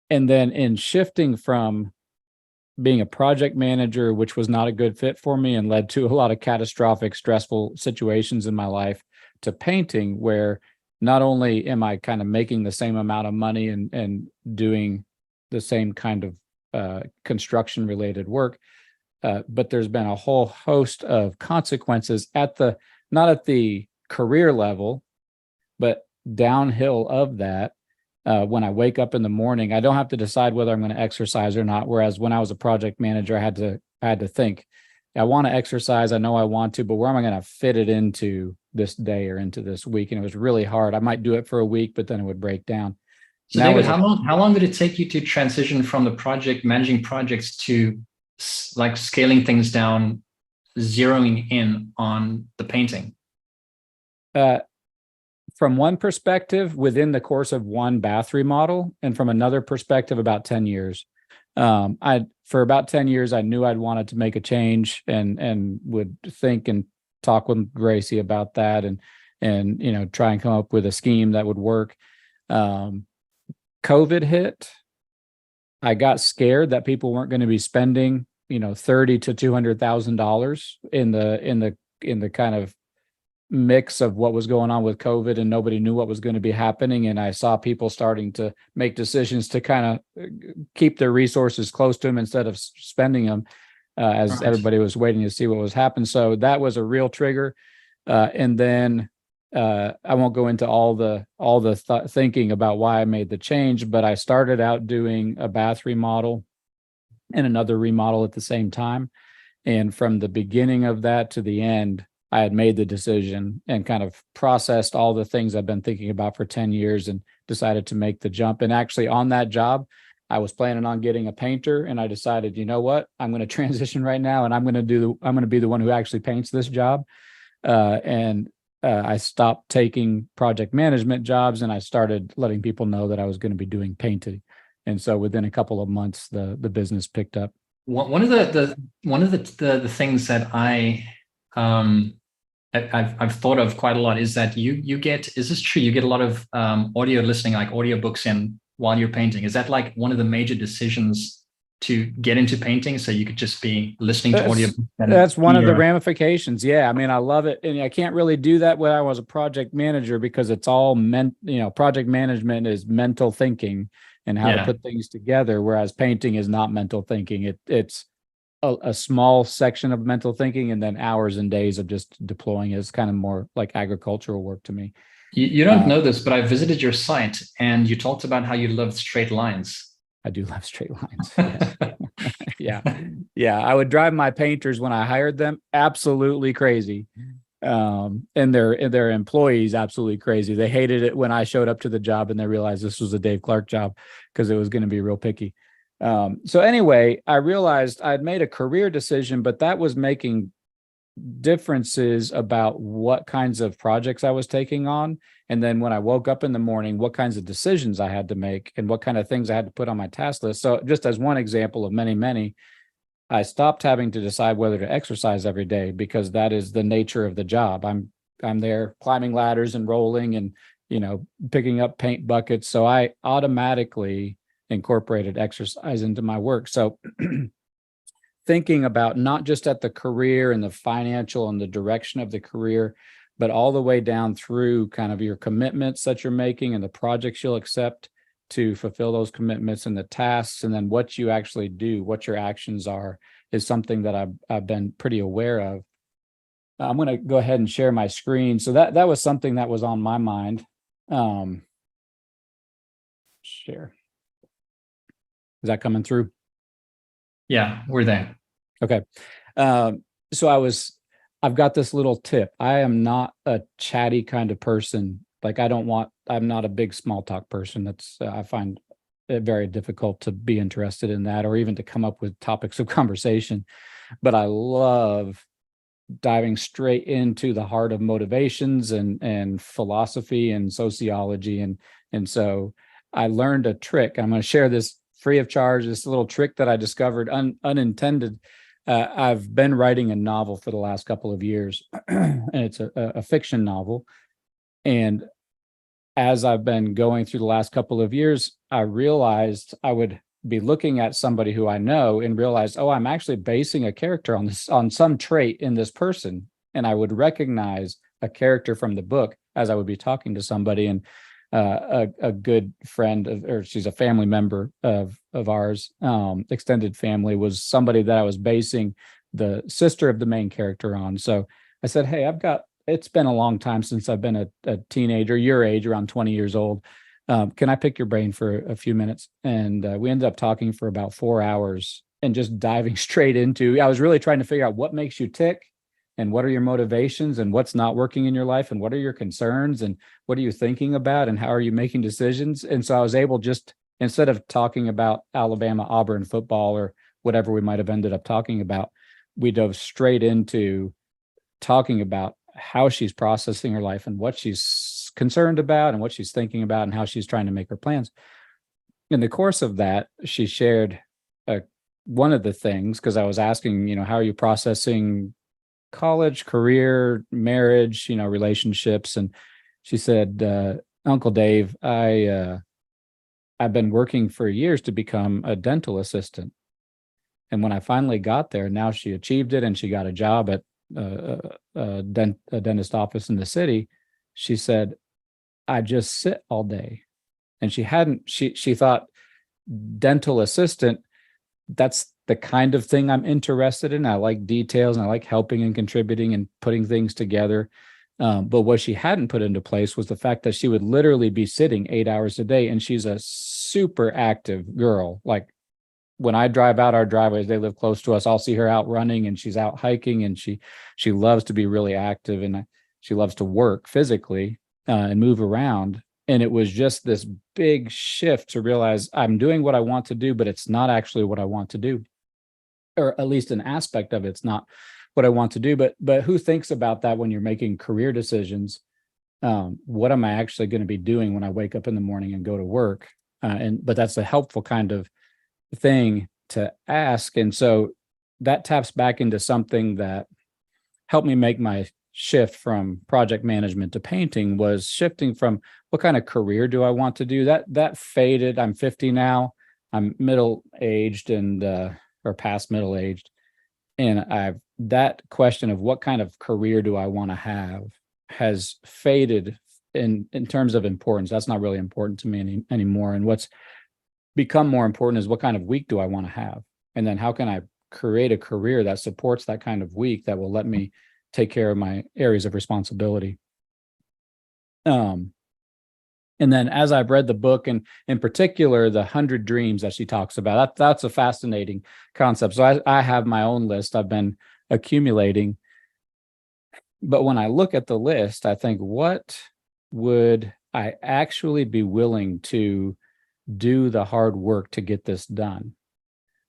then in shifting from being a project manager, which was not a good fit for me and led to a lot of catastrophic, stressful situations in my life, to painting, where not only am I kind of making the same amount of money and doing the same kind of construction related work, but there's been a whole host of consequences not at the career level, but downhill of that. When I wake up in the morning, I don't have to decide whether I'm going to exercise or not. Whereas when I was a project manager, I had to think, I want to exercise. I know I want to, but where am I going to fit it into this day or into this week? And it was really hard. I might do it for a week, but then it would break down. So David, how long did it take you to transition from the project managing projects to like scaling things down, zeroing in on the painting? From one perspective, within the course of one bath remodel, and from another perspective, about 10 years. For about 10 years, I knew I'd wanted to make a change and would think and talk with Gracie about that and try and come up with a scheme that would work. COVID hit. I got scared that people weren't going to be spending, $30,000 to $200,000 in the kind of mix of what was going on with COVID, and nobody knew what was going to be happening. And I saw people starting to make decisions to kind of keep their resources close to them instead of spending them, as everybody was waiting to see what was happening. So that was a real trigger. And then I won't go into all the thinking about why I made the change, but I started out doing a bath remodel and another remodel at the same time. And from the beginning of that to the end, I had made the decision and kind of processed all the things I've been thinking about for 10 years and decided to make the jump. And actually on that job, I was planning on getting a painter, and I decided, you know what, I'm going to transition right now, and I'm going to be the one who actually paints this job. I stopped taking project management jobs, and I started letting people know that I was going to be doing painting. And so within a couple of months, the business picked up. One of the things that I've thought of quite a lot is that is this true? You get a lot of audio listening, like audiobooks in while you're painting. Is that like one of the major decisions to get into painting? So you could just be listening to audio. That's one of the ramifications. Yeah. I mean, I love it. And I can't really do that when I was a project manager, because it's all project management is mental thinking and how to put things together. Whereas painting is not mental thinking. It's a small section of mental thinking, and then hours and days of just deploying is kind of more like agricultural work to me. You don't know this, but I visited your site and you talked about how you loved straight lines. I do love straight lines. Yes. Yeah. I would drive my painters when I hired them absolutely crazy. And their employees absolutely crazy. They hated it when I showed up to the job and they realized this was a Dave Clark job, because it was going to be real picky. So anyway, I realized I'd made a career decision, but that was making differences about what kinds of projects I was taking on. And then when I woke up in the morning, what kinds of decisions I had to make and what kind of things I had to put on my task list. So just as one example of many, many, I stopped having to decide whether to exercise every day, because that is the nature of the job. I'm there climbing ladders and rolling and, picking up paint buckets. So I automatically incorporated exercise into my work. So thinking about not just at the career and the financial and the direction of the career, but all the way down through kind of your commitments that you're making and the projects you'll accept to fulfill those commitments and the tasks, and then what you actually do, what your actions are, is something that I've been pretty aware of. I'm going to go ahead and share my screen. So that was something that was on my mind. Share. Is that coming through? Yeah, we're there. Okay. So I've got this little tip. I am not a chatty kind of person. Like I'm not a big small talk person. I find it very difficult to be interested in that, or even to come up with topics of conversation. But I love diving straight into the heart of motivations and philosophy and sociology. And so I learned a trick. I'm going to share this free of charge, this little trick that I discovered unintended. I've been writing a novel for the last couple of years, and it's a fiction novel. And as I've been going through the last couple of years, I realized I would be looking at somebody who I know and realize, oh, I'm actually basing a character on some trait in this person. And I would recognize a character from the book as I would be talking to somebody. And a good friend or she's a family member of ours, extended family, was somebody that I was basing the sister of the main character on. So I said, hey, it's been a long time since I've been a teenager, your age, around 20 years old. Can I pick your brain for a few minutes? And we ended up talking for about 4 hours and just diving straight into, I was really trying to figure out what makes you tick and what are your motivations and what's not working in your life and what are your concerns and what are you thinking about and how are you making decisions? And so I was able, just instead of talking about Alabama, Auburn football or whatever we might have ended up talking about, we dove straight into talking about how she's processing her life and what she's concerned about and what she's thinking about and how she's trying to make her plans. In the course of that, she shared one of the things, because I was asking, how are you processing college, career, marriage, relationships? And she said, Uncle Dave, I've been working for years to become a dental assistant. And when I finally got there, now she achieved it and she got a job at a dentist office in the city. She said, I just sit all day. And she thought dental assistant, that's the kind of thing I'm interested in. I like details and I like helping and contributing and putting things together. But what she hadn't put into place was the fact that she would literally be sitting 8 hours a day. And she's a super active girl. Like when I drive out our driveways, they live close to us, I'll see her out running and she's out hiking, and she loves to be really active and she loves to work physically and move around. And it was just this big shift to realize I'm doing what I want to do, but it's not actually what I want to do, or at least an aspect of it's not what I want to do. But who thinks about that when you're making career decisions? What am I actually going to be doing when I wake up in the morning and go to work? But that's a helpful kind of thing to ask. And so that taps back into something that helped me make my shift from project management to painting, was shifting from what kind of career do I want to do? That faded. I'm 50 now. I'm middle-aged and or past middle-aged. And that question of what kind of career do I want to have has faded in terms of importance. That's not really important to me anymore. And what's become more important is what kind of week do I want to have? And then how can I create a career that supports that kind of week that will let me take care of my areas of responsibility. And then as I've read the book, and in particular, the 100 dreams that she talks about, that's a fascinating concept. So I have my own list I've been accumulating. But when I look at the list, I think, what would I actually be willing to do the hard work to get this done,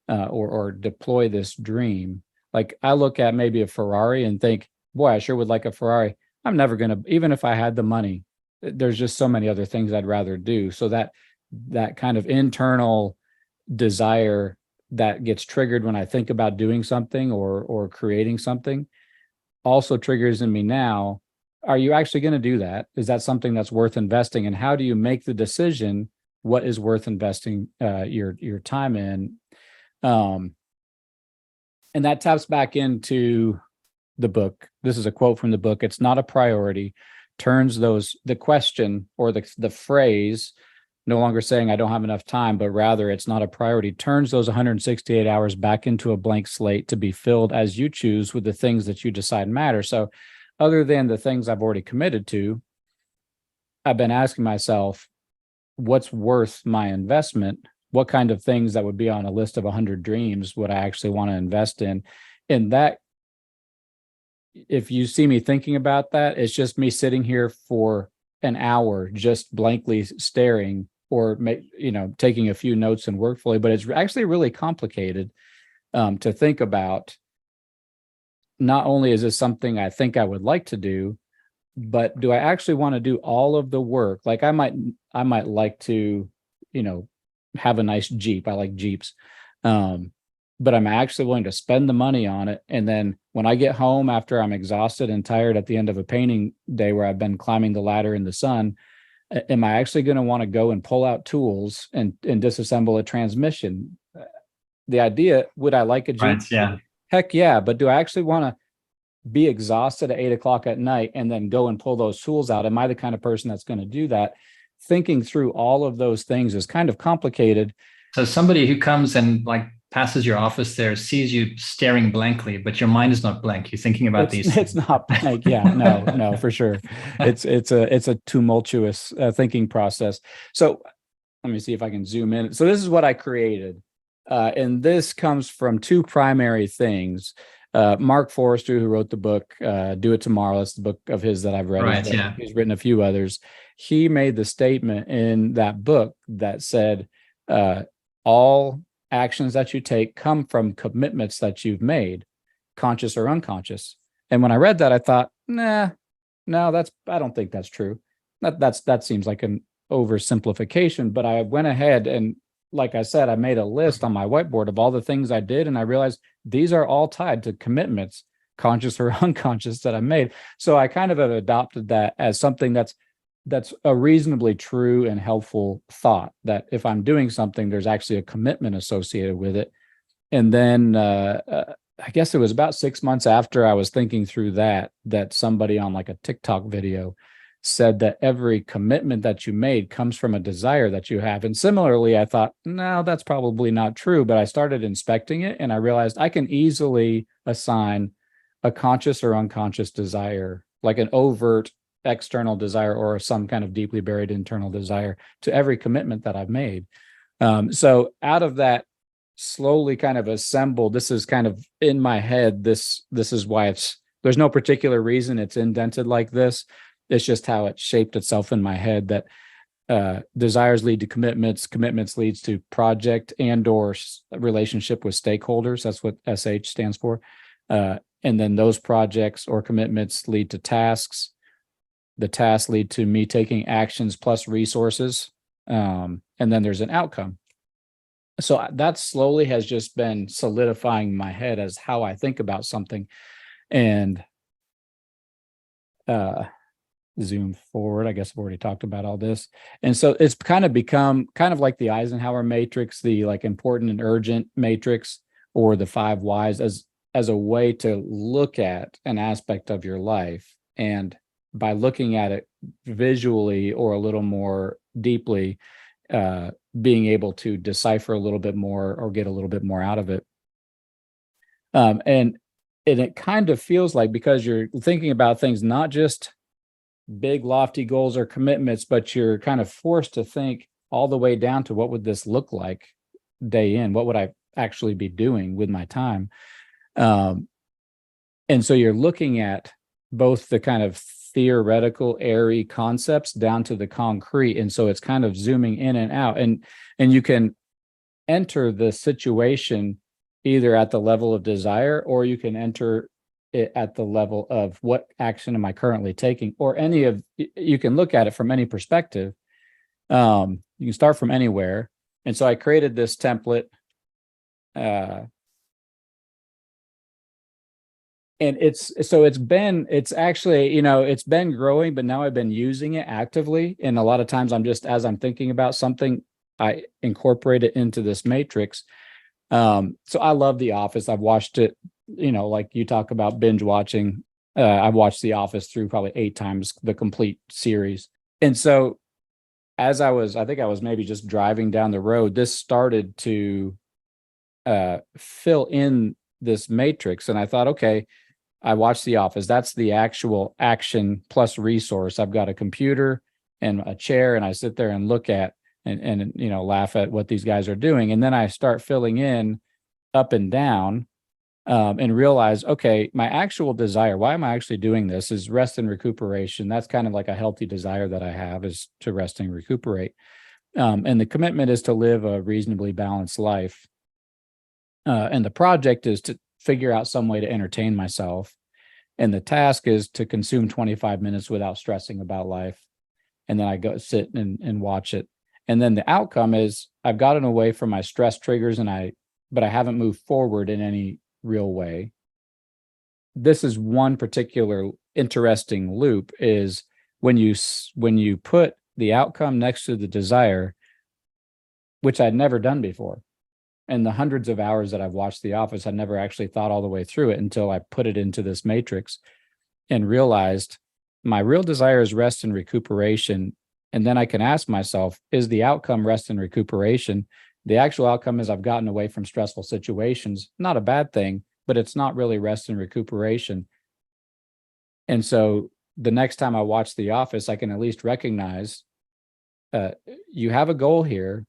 or deploy this dream? Like I look at maybe a Ferrari and think, boy, I sure would like a Ferrari. I'm never going to, even if I had the money, there's just so many other things I'd rather do. So that kind of internal desire that gets triggered when I think about doing something or creating something also triggers in me now. Are you actually going to do that? Is that something that's worth investing? And how do you make the decision what is worth investing your time in? And that taps back into the book. This is a quote from the book. It's not a priority. Turns the question or the phrase, no longer saying I don't have enough time, but rather it's not a priority, turns those 168 hours back into a blank slate to be filled as you choose with the things that you decide matter. So other than the things I've already committed to, I've been asking myself, what's worth my investment? What kind of things that would be on a list of 100 dreams would I actually want to invest in? And that, if you see me thinking about that, it's just me sitting here for an hour, just blankly staring, or taking a few notes in WorkFlowy. But it's actually really complicated to think about not only is this something I think I would like to do, but do I actually want to do all of the work? Like I might like to, have a nice Jeep. I like Jeeps. But I'm actually willing to spend the money on it. And then when I get home after I'm exhausted and tired at the end of a painting day where I've been climbing the ladder in the sun, am I actually going to want to go and pull out tools and disassemble a transmission? The idea, would I like a Jeep? Right. Yeah. Heck yeah. But do I actually want to be exhausted at 8 o'clock at night and then go and pull those tools out? Am I the kind of person that's going to do that? Thinking through all of those things is kind of complicated. So somebody who comes and like passes your office there sees you staring blankly, but your mind is not blank. You're thinking about these. It's not blank. Yeah, no, for sure. It's a tumultuous thinking process. So let me see if I can zoom in. So this is what I created. And this comes from two primary things. Mark Forrester, who wrote the book, Do It Tomorrow. That's the book of his that I've read. Right, yeah. He's written a few others. He made the statement in that book that said, all actions that you take come from commitments that you've made, conscious or unconscious. And when I read that, I thought, no, I don't think that's true. That seems like an oversimplification. But I went ahead and, like I said, I made a list on my whiteboard of all the things I did, and I realized these are all tied to commitments, conscious or unconscious, that I made. So I kind of have adopted that as something that's a reasonably true and helpful thought, that if I'm doing something, there's actually a commitment associated with it. And then I guess it was about 6 months after I was thinking through that somebody on like a TikTok video said that every commitment that you made comes from a desire that you have. And similarly, I thought, no, that's probably not true. But I started inspecting it and I realized I can easily assign a conscious or unconscious desire, like an overt external desire or some kind of deeply buried internal desire, to every commitment that I've made. So out of that slowly kind of assembled, this is kind of in my head. This is why there's no particular reason it's indented like this. It's just how it shaped itself in my head, that desires lead to commitments, commitments leads to project and or relationship with stakeholders. That's what SH stands for. And then those projects or commitments lead to tasks. The tasks lead to me taking actions plus resources. And then there's an outcome. So that slowly has just been solidifying my head as how I think about something. And zoom forward, I guess I've already talked about all this. And so it's kind of become kind of like the Eisenhower matrix, the like important and urgent matrix, or the 5 whys, as a way to look at an aspect of your life. And by looking at it visually or a little more deeply, being able to decipher a little bit more or get a little bit more out of it. And it kind of feels like, because you're thinking about things, not just big lofty goals or commitments, but you're kind of forced to think all the way down to what would this look like day in? What would I actually be doing with my time? And so you're looking at both the kind of theoretical, airy concepts down to the concrete. And so it's kind of zooming in and out. And you can enter the situation either at the level of desire, or you can enter it at the level of what action am I currently taking, or you can look at it from any perspective. You can start from anywhere. And so I created this template, and it's been growing, but now I've been using it actively. And a lot of times as I'm thinking about something, I incorporate it into this matrix. So I love The Office. I've watched it, like you talk about binge watching. I've watched The Office through probably 8 times, the complete series. And so I think I was maybe just driving down the road, this started to fill in this matrix. And I thought, okay, I watched The Office. That's the actual action plus resource. I've got a computer and a chair, and I sit there and look at and laugh at what these guys are doing. And then I start filling in up and down, and realize, okay, my actual desire, why am I actually doing this, is rest and recuperation. That's kind of like a healthy desire that I have, is to rest and recuperate. And the commitment is to live a reasonably balanced life. And the project is figure out some way to entertain myself. And the task is to consume 25 minutes without stressing about life. And then I go sit and watch it. And then the outcome is I've gotten away from my stress triggers but I haven't moved forward in any real way. This is one particular interesting loop is when you put the outcome next to the desire, which I'd never done before. And the hundreds of hours that I've watched The Office, I never actually thought all the way through it until I put it into this matrix and realized my real desire is rest and recuperation. And then I can ask myself, is the outcome rest and recuperation? The actual outcome is I've gotten away from stressful situations. Not a bad thing, but it's not really rest and recuperation. And so the next time I watch The Office, I can at least recognize you have a goal here.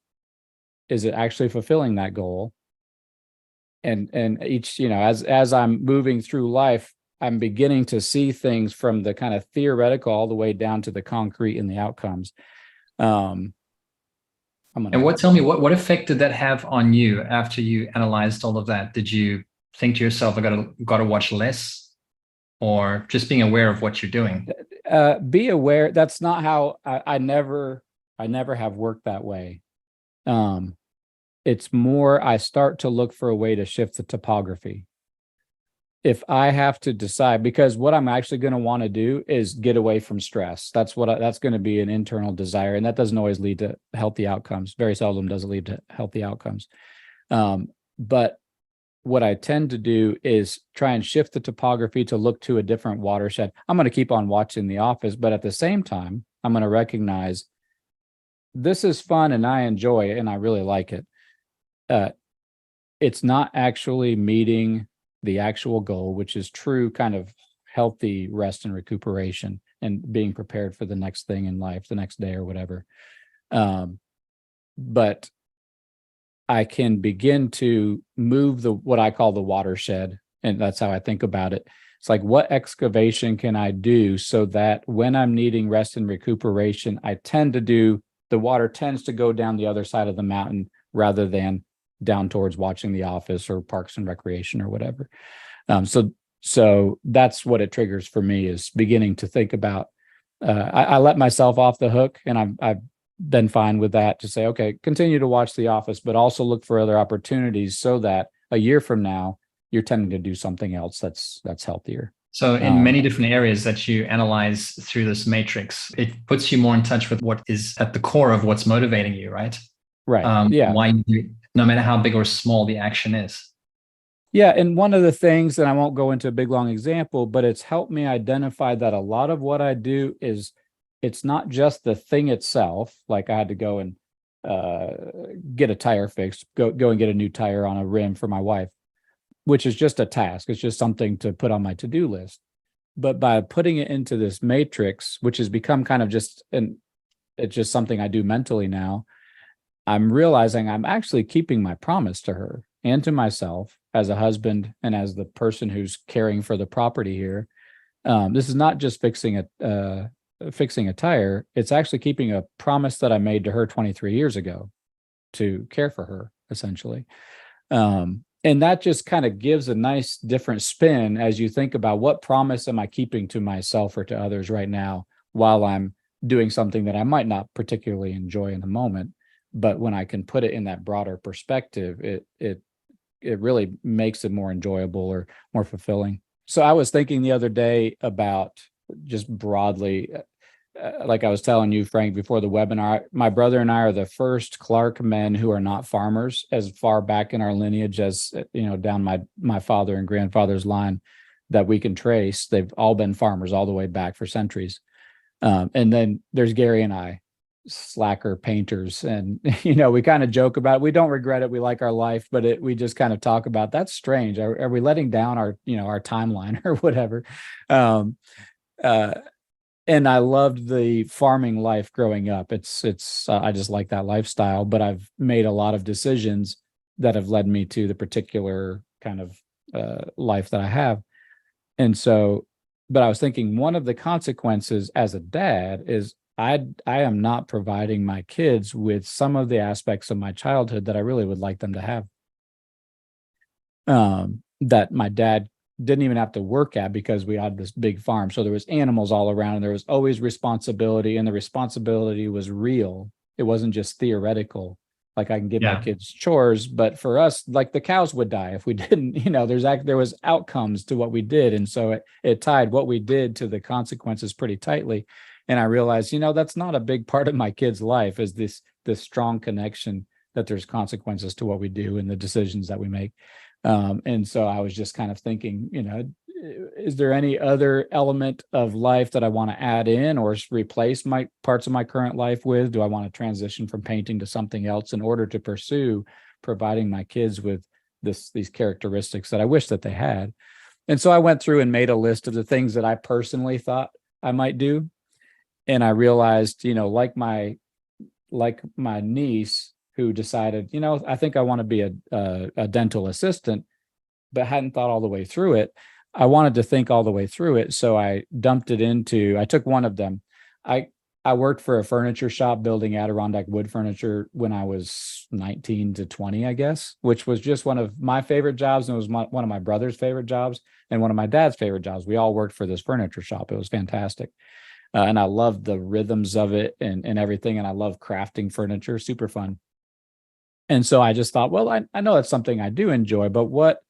Is it actually fulfilling that goal? And each, as I'm moving through life, I'm beginning to see things from the kind of theoretical all the way down to the concrete and the outcomes. Tell me, what effect did that have on you after you analyzed all of that? Did you think to yourself, I gotta watch less, or just being aware of what you're doing? Be aware. That's not how I never have worked that way. It's more, I start to look for a way to shift the topography. If I have to decide, because what I'm actually going to want to do is get away from stress. That's going to be an internal desire. And that doesn't always lead to healthy outcomes. Very seldom does it lead to healthy outcomes. But what I tend to do is try and shift the topography to look to a different watershed. I'm going to keep on watching The Office, but at the same time, I'm going to recognize this is fun and I enjoy it and I really like it. It's not actually meeting the actual goal, which is true kind of healthy rest and recuperation and being prepared for the next thing in life, the next day or whatever. But I can begin to move what I call the watershed. And that's how I think about it. It's like, what excavation can I do so that when I'm needing rest and recuperation, the water tends to go down the other side of the mountain rather than down towards watching The Office or Parks and Recreation or whatever. So that's what it triggers for me, is beginning to think about, I let myself off the hook, and I've been fine with that, to say, okay, continue to watch The Office, but also look for other opportunities so that a year from now, you're tending to do something else that's healthier. So in many different areas that you analyze through this matrix, it puts you more in touch with what is at the core of what's motivating you, right? Right. Yeah. Why no matter how big or small the action is. Yeah. And one of the things, and I won't go into a big, long example, but it's helped me identify that a lot of what I do is, it's not just the thing itself. Like I had to go and get a tire fixed, go and get a new tire on a rim for my wife, which is just a task. It's just something to put on my to-do list. But by putting it into this matrix, which has become kind of it's just something I do mentally now, I'm realizing I'm actually keeping my promise to her and to myself as a husband and as the person who's caring for the property here. This is not just fixing a tire. It's actually keeping a promise that I made to her 23 years ago to care for her, essentially. And that just kind of gives a nice different spin as you think about, what promise am I keeping to myself or to others right now while I'm doing something that I might not particularly enjoy in the moment. But when I can put it in that broader perspective, it really makes it more enjoyable or more fulfilling. So I was thinking the other day about, just broadly, like I was telling you, Frank, before the webinar, my brother and I are the first Clark men who are not farmers, as far back in our lineage as, down my father and grandfather's line that we can trace. They've all been farmers all the way back for centuries. And then there's Gary and I, slacker painters, and we kind of joke about it. We don't regret it. We like our life, but we just kind of talk about, that's strange. Are we letting down our timeline or whatever? And I loved the farming life growing up. It's I just like that lifestyle, but I've made a lot of decisions that have led me to the particular kind of life that I have. And so, but I was thinking, one of the consequences as a dad is I am not providing my kids with some of the aspects of my childhood that I really would like them to have. that my dad didn't even have to work at because we had this big farm. So there was animals all around and there was always responsibility, and the responsibility was real. It wasn't just theoretical. Like I can give my kids chores, but for us, like the cows would die if we didn't, there was outcomes to what we did. And so it tied what we did to the consequences pretty tightly. And I realized, that's not a big part of my kid's life, is this strong connection that there's consequences to what we do and the decisions that we make. And so I was just kind of thinking, is there any other element of life that I want to add in or replace my parts of my current life with? Do I want to transition from painting to something else in order to pursue providing my kids with these characteristics that I wish that they had? And so I went through and made a list of the things that I personally thought I might do. And I realized, like my niece, who decided, I think I want to be a dental assistant, but hadn't thought all the way through it. I wanted to think all the way through it. So I took one of them. I worked for a furniture shop building Adirondack wood furniture when I was 19 to 20, I guess, which was just one of my favorite jobs. And it was one of my brother's favorite jobs and one of my dad's favorite jobs. We all worked for this furniture shop. It was fantastic. And I loved the rhythms of it and everything. And I love crafting furniture, super fun. And so I just thought, well, I know that's something I do enjoy, but what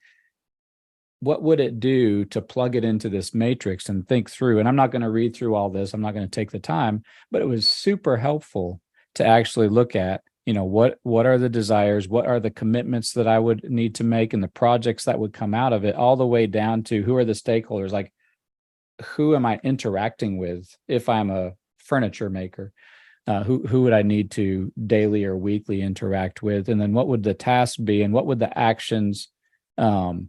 would it do to plug it into this matrix and think through? And I'm not going to read through all this. I'm not going to take the time, but it was super helpful to actually look at, what are the desires? What are the commitments that I would need to make and the projects that would come out of it, all the way down to who are the stakeholders? Like, who am I interacting with if I'm a furniture maker? Who would I need to daily or weekly interact with? And then what would the tasks be? And what would the actions and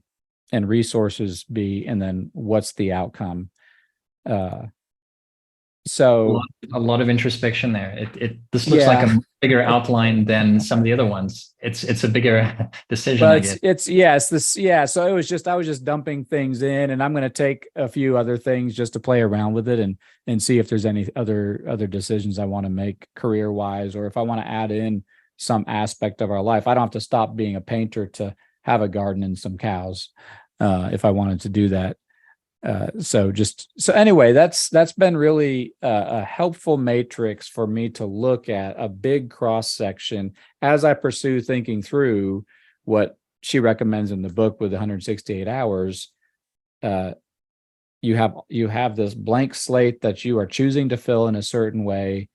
resources be? And then what's the outcome? So a lot of introspection there. This looks like a bigger outline than some of the other ones. It's a bigger decision. Well, so I was just dumping things in, and I'm going to take a few other things just to play around with it and see if there's any other decisions I want to make career wise, or if I want to add in some aspect of our life. I don't have to stop being a painter to have a garden and some cows if I wanted to do that. So anyway, that's been really a helpful matrix for me to look at, a big cross section as I pursue thinking through what she recommends in the book with 168 hours. You have this blank slate that you are choosing to fill in a certain way.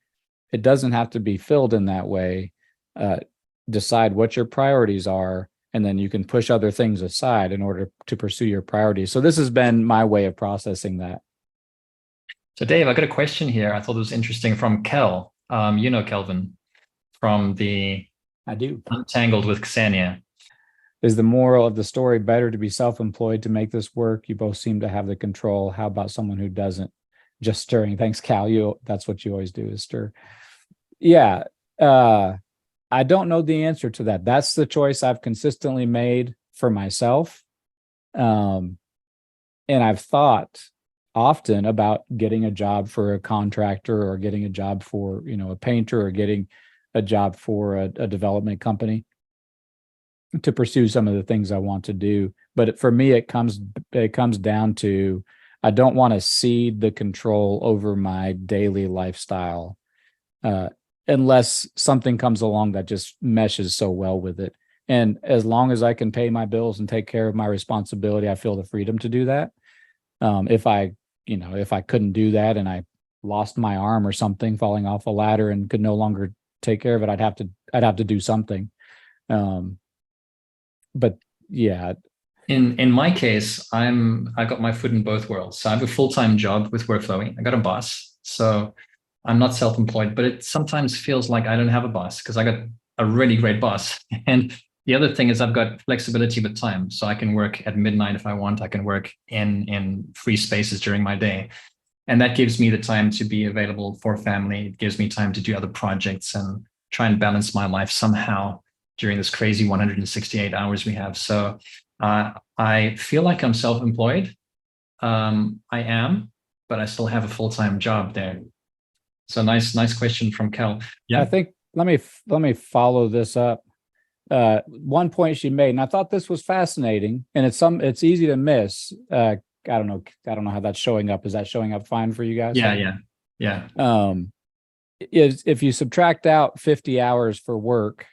It doesn't have to be filled in that way. Decide what your priorities are, and then you can push other things aside in order to pursue your priorities. So this has been my way of processing that. So Dave, I got a question here. I thought it was interesting from Kel. Kelvin from I do. Untangled with Ksenia. Is the moral of the story better to be self-employed to make this work? You both seem to have the control. How about someone who doesn't? Just stirring. Thanks, Cal. That's what you always do, is stir. Yeah. I don't know the answer to that. That's the choice I've consistently made for myself. And I've thought often about getting a job for a contractor, or getting a job for, a painter, or getting a job for a development company to pursue some of the things I want to do. But for me, it comes down to, I don't want to cede the control over my daily lifestyle, unless something comes along that just meshes so well with it. And as long as I can pay my bills and take care of my responsibility, I feel the freedom to do that. If I couldn't do that and I lost my arm or something falling off a ladder and could no longer take care of it, I'd have to do something. But yeah. In my case, I got my foot in both worlds. So I have a full-time job with WorkFlowy. I got a boss. So I'm not self-employed, but it sometimes feels like I don't have a boss because I got a really great boss. And the other thing is I've got flexibility with time. So I can work at midnight if I want. I can work in free spaces during my day. And that gives me the time to be available for family. It gives me time to do other projects and try and balance my life somehow during this crazy 168 hours we have. So I feel like I'm self-employed. I am, but I still have a full-time job there. So nice question from Kel. Yeah, I think let me follow this up one point she made, and I thought this was fascinating, and it's easy to miss. I don't know how that's showing up. Is that showing up fine for you guys? Yeah. Is if you subtract out 50 hours for work,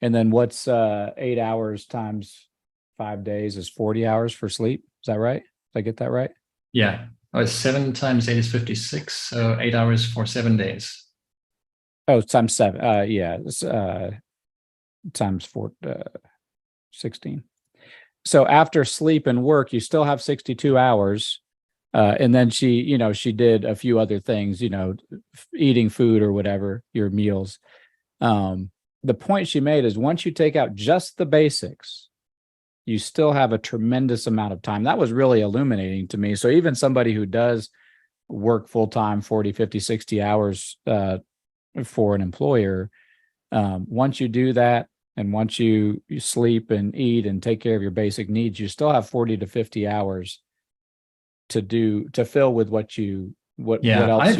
and then what's 8 hours times 5 days is 40 hours for sleep. Is that right? Did I get that right? Yeah. Oh, it's 7 times 8 is 56. So 8 hours for 7 days. Oh, times 7. Yeah. It's, times 16. So after sleep and work, you still have 62 hours. And then she did a few other things, eating food or whatever, your meals. The point she made is once you take out just the basics, you still have a tremendous amount of time. That was really illuminating to me. So even somebody who does work full-time, 40, 50, 60 hours for an employer, once you do that, and once you sleep and eat and take care of your basic needs, you still have 40 to 50 hours to fill with what else you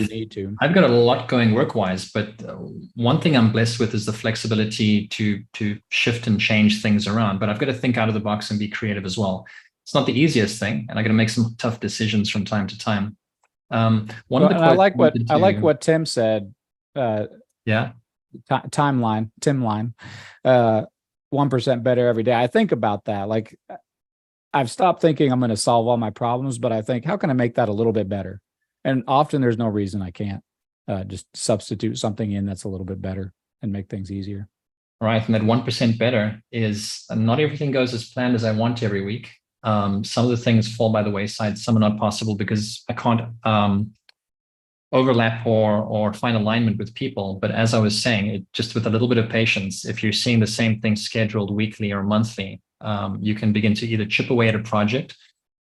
need to. I've got a lot going work-wise, but one thing I'm blessed with is the flexibility to shift and change things around. But I've got to think out of the box and be creative as well. It's not the easiest thing, and I got to make some tough decisions from time to time. I like what Tim said. Timeline, Timline, 1% better every day. I think about that. Like, I've stopped thinking I'm going to solve all my problems, but I think, how can I make that a little bit better? And often there's no reason I can't just substitute something in that's a little bit better and make things easier. Right. And that 1% better is not everything goes as planned as I want every week. Some of the things fall by the wayside. Some are not possible because I can't overlap or find alignment with people. But as I was saying, just with a little bit of patience, if you're seeing the same thing scheduled weekly or monthly, you can begin to either chip away at a project,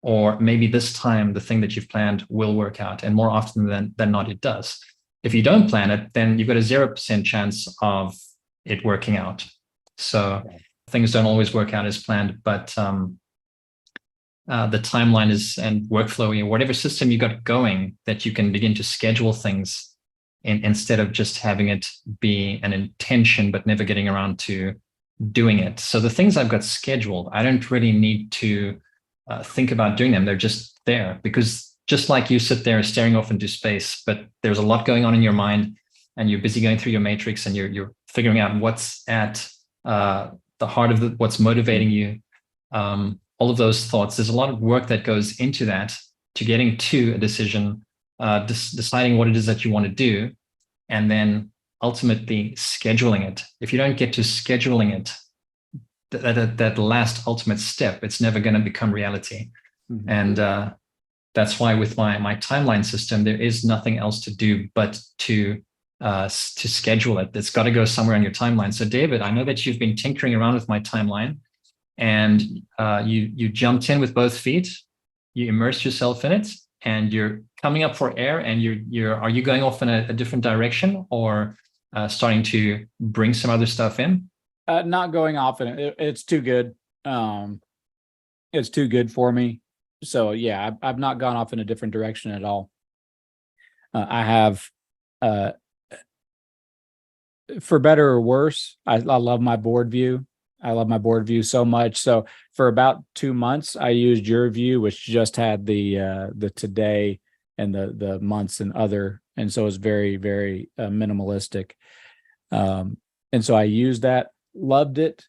or maybe this time the thing that you've planned will work out. And more often than not, it does. If you don't plan it, then you've got a 0% chance of it working out. So things don't always work out as planned, but the timeline is, and WorkFlowy, whatever system you got going, that you can begin to schedule things instead of just having it be an intention, but never getting around to doing it. So the things I've got scheduled, I don't really need to think about doing them. They're just there, because just like you sit there staring off into space, but there's a lot going on in your mind and you're busy going through your matrix and you're figuring out what's at the heart of what's motivating you. All of those thoughts, there's a lot of work that goes into that, to getting to a decision, deciding what it is that you want to do, and then ultimately scheduling it. If you don't get to scheduling it, that last ultimate step, it's never going to become reality. Mm-hmm. And that's why with my timeline system, there is nothing else to do but to schedule it. It's got to go somewhere on your timeline. So David, I know that you've been tinkering around with my timeline, and you jumped in with both feet, you immersed yourself in it, and you're coming up for air, and are you going off in a different direction, or starting to bring some other stuff in? Not going off in it. It's too good. It's too good for me. So yeah, I've not gone off in a different direction at all. I have, for better or worse, I love my board view. I love my board view so much. So for about 2 months, I used your view, which just had the today and the months and other, and so it's very, very minimalistic. And so I used that, loved it,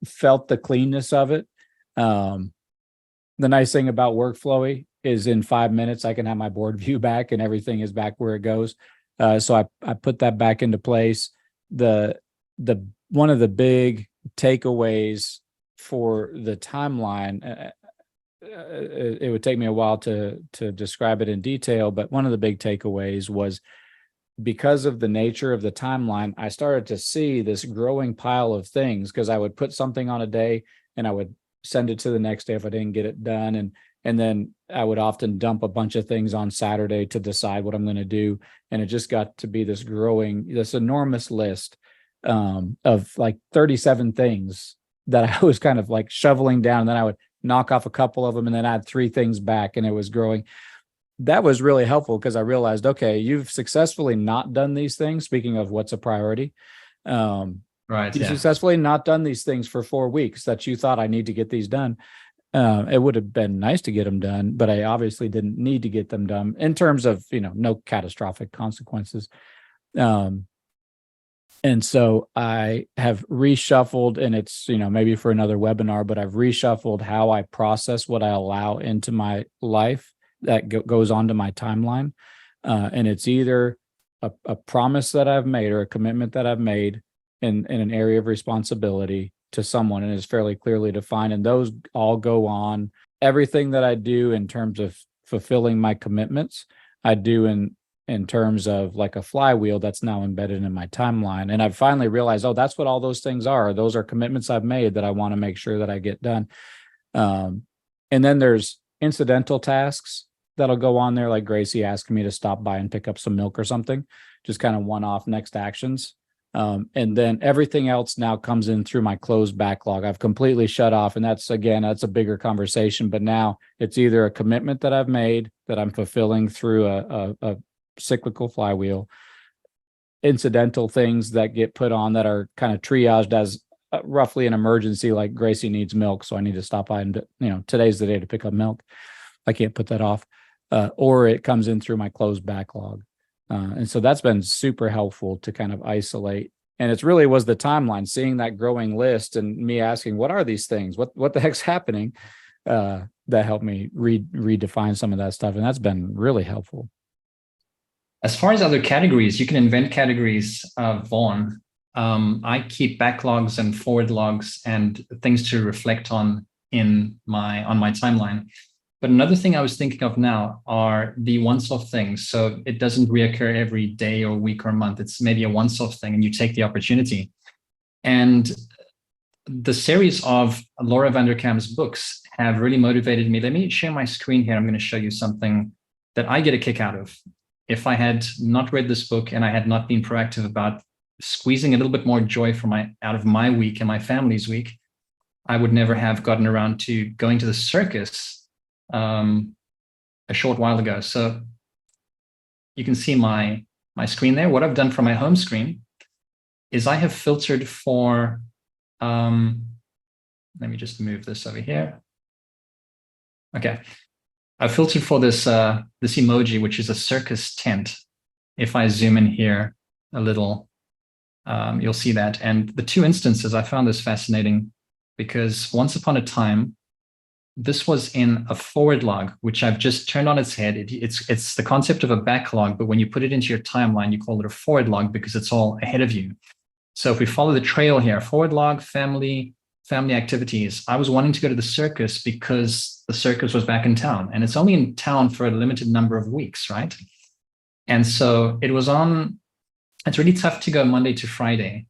felt the cleanness of it. The nice thing about WorkFlowy is in 5 minutes I can have my board view back and everything is back where it goes. So I put that back into place. The one of the big takeaways for the timeline, it would take me a while to describe it in detail, but one of the big takeaways was, because of the nature of the timeline, I started to see this growing pile of things, because I would put something on a day and I would send it to the next day if I didn't get it done. And then I would often dump a bunch of things on Saturday to decide what I'm going to do. And it just got to be this enormous list of like 37 things that I was kind of like shoveling down. And then I would knock off a couple of them and then add 3 things back, and it was growing. That was really helpful, because I realized, okay, you've successfully not done these things. Speaking of what's a priority, Right. You Yeah. successfully not done these things for 4 weeks that you thought I need to get these done. It would have been nice to get them done, but I obviously didn't need to get them done in terms of, no catastrophic consequences. And so I have reshuffled, and it's, maybe for another webinar, but I've reshuffled how I process what I allow into my life that goes onto my timeline. And it's either a promise that I've made or a commitment that I've made in an area of responsibility to someone, and is fairly clearly defined. And those all go on. Everything that I do in terms of fulfilling my commitments, I do in terms of like a flywheel that's now embedded in my timeline. And I've finally realized, oh, that's what all those things are. Those are commitments I've made that I want to make sure that I get done. And then there's incidental tasks that'll go on there, like Gracie asking me to stop by and pick up some milk or something, just kind of one-off next actions. And then everything else now comes in through my closed backlog. I've completely shut off. And that's a bigger conversation, but now it's either a commitment that I've made that I'm fulfilling through a cyclical flywheel, incidental things that get put on that are kind of triaged as roughly an emergency, like Gracie needs milk, so I need to stop by and, today's the day to pick up milk. I can't put that off. Or it comes in through my closed backlog. And so that's been super helpful to kind of isolate. And it really was the timeline, seeing that growing list and me asking, what are these things? What the heck's happening? That helped me redefine some of that stuff. And that's been really helpful. As far as other categories, you can invent categories, Vaughn. I keep backlogs and forward logs and things to reflect on on my timeline. But another thing I was thinking of now are the once-off things. So it doesn't reoccur every day or week or month. It's maybe a once-off thing, and you take the opportunity. And the series of Laura Vanderkam's books have really motivated me. Let me share my screen here. I'm going to show you something that I get a kick out of. If I had not read this book and I had not been proactive about squeezing a little bit more joy out of my week and my family's week, I would never have gotten around to going to the circus a short while ago. So you can see my screen there. What I've done from my home screen is I have filtered for, let me just move this over here. Okay. I filtered for this emoji, which is a circus tent. If I zoom in here a little, you'll see that. And the two instances, I found this fascinating because once upon a time, this was in a forward log, which I've just turned on its head. It's the concept of a backlog, but when you put it into your timeline, you call it a forward log because it's all ahead of you. So if we follow the trail here, forward log, family activities. I was wanting to go to the circus because the circus was back in town, and it's only in town for a limited number of weeks, right? And so it's really tough to go Monday to Friday.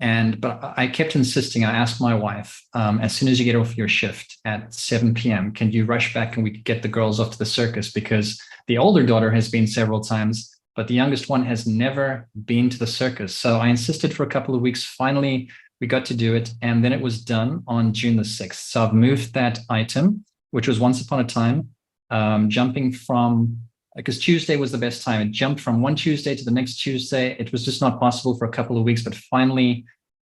But I kept insisting. I asked my wife, as soon as you get off your shift at 7 p.m., can you rush back and we could get the girls off to the circus? Because the older daughter has been several times, but the youngest one has never been to the circus. So I insisted for a couple of weeks. Finally, we got to do it. And then it was done on June the 6th. So I've moved that item, which was once upon a time, jumping from, because Tuesday was the best time. It jumped from one Tuesday to the next Tuesday. It was just not possible for a couple of weeks, but finally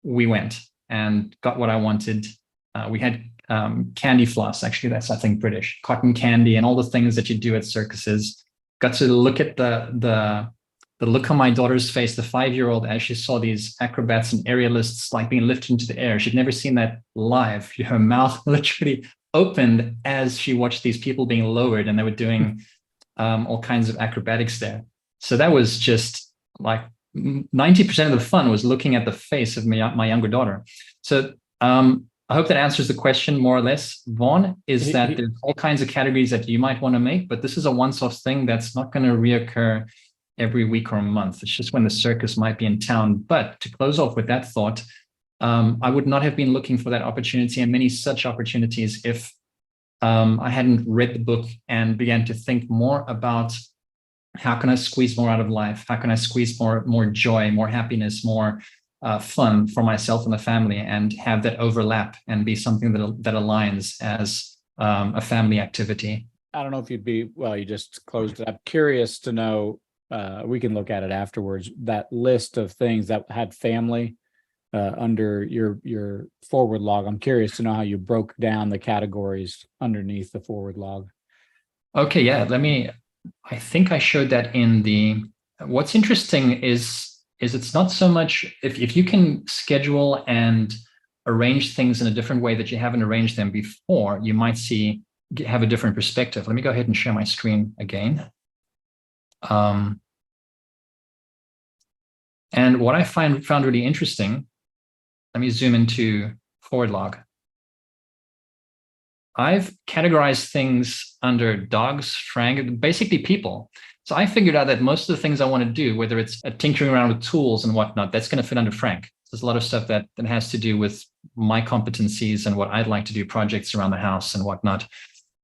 we went and got what I wanted. We had candy floss, actually, that's, I think, British, cotton candy and all the things that you do at circuses. Got to look at the look on my daughter's face, the 5-year-old, as she saw these acrobats and aerialists like being lifted into the air. She'd never seen that live. Her mouth literally opened as she watched these people being lowered, and they were doing all kinds of acrobatics there. So that was just like 90% of the fun was looking at the face of my younger daughter. So I hope that answers the question more or less, Vaughn, is that there's all kinds of categories that you might want to make, but this is a once-off thing that's not going to reoccur every week or a month. It's just when the circus might be in town. But to close off with that thought, I would not have been looking for that opportunity and many such opportunities if I hadn't read the book and began to think more about how can I squeeze more out of life? How can I squeeze more joy, more happiness, more fun for myself and the family, and have that overlap and be something that aligns as a family activity? I don't know if you just closed it. I'm curious to know, we can look at it afterwards, that list of things that had family under your forward log. I'm curious to know how you broke down the categories underneath the forward log. Okay, yeah. I think I showed that in what's interesting is it's not so much if you can schedule and arrange things in a different way that you haven't arranged them before, you might have a different perspective. Let me go ahead and share my screen again. And what I found really interesting, let me zoom into forward log. I've categorized things under dogs, Frank, basically people. So I figured out that most of the things I want to do, whether it's tinkering around with tools and whatnot, that's going to fit under Frank. There's a lot of stuff that has to do with my competencies and what I'd like to do, projects around the house and whatnot.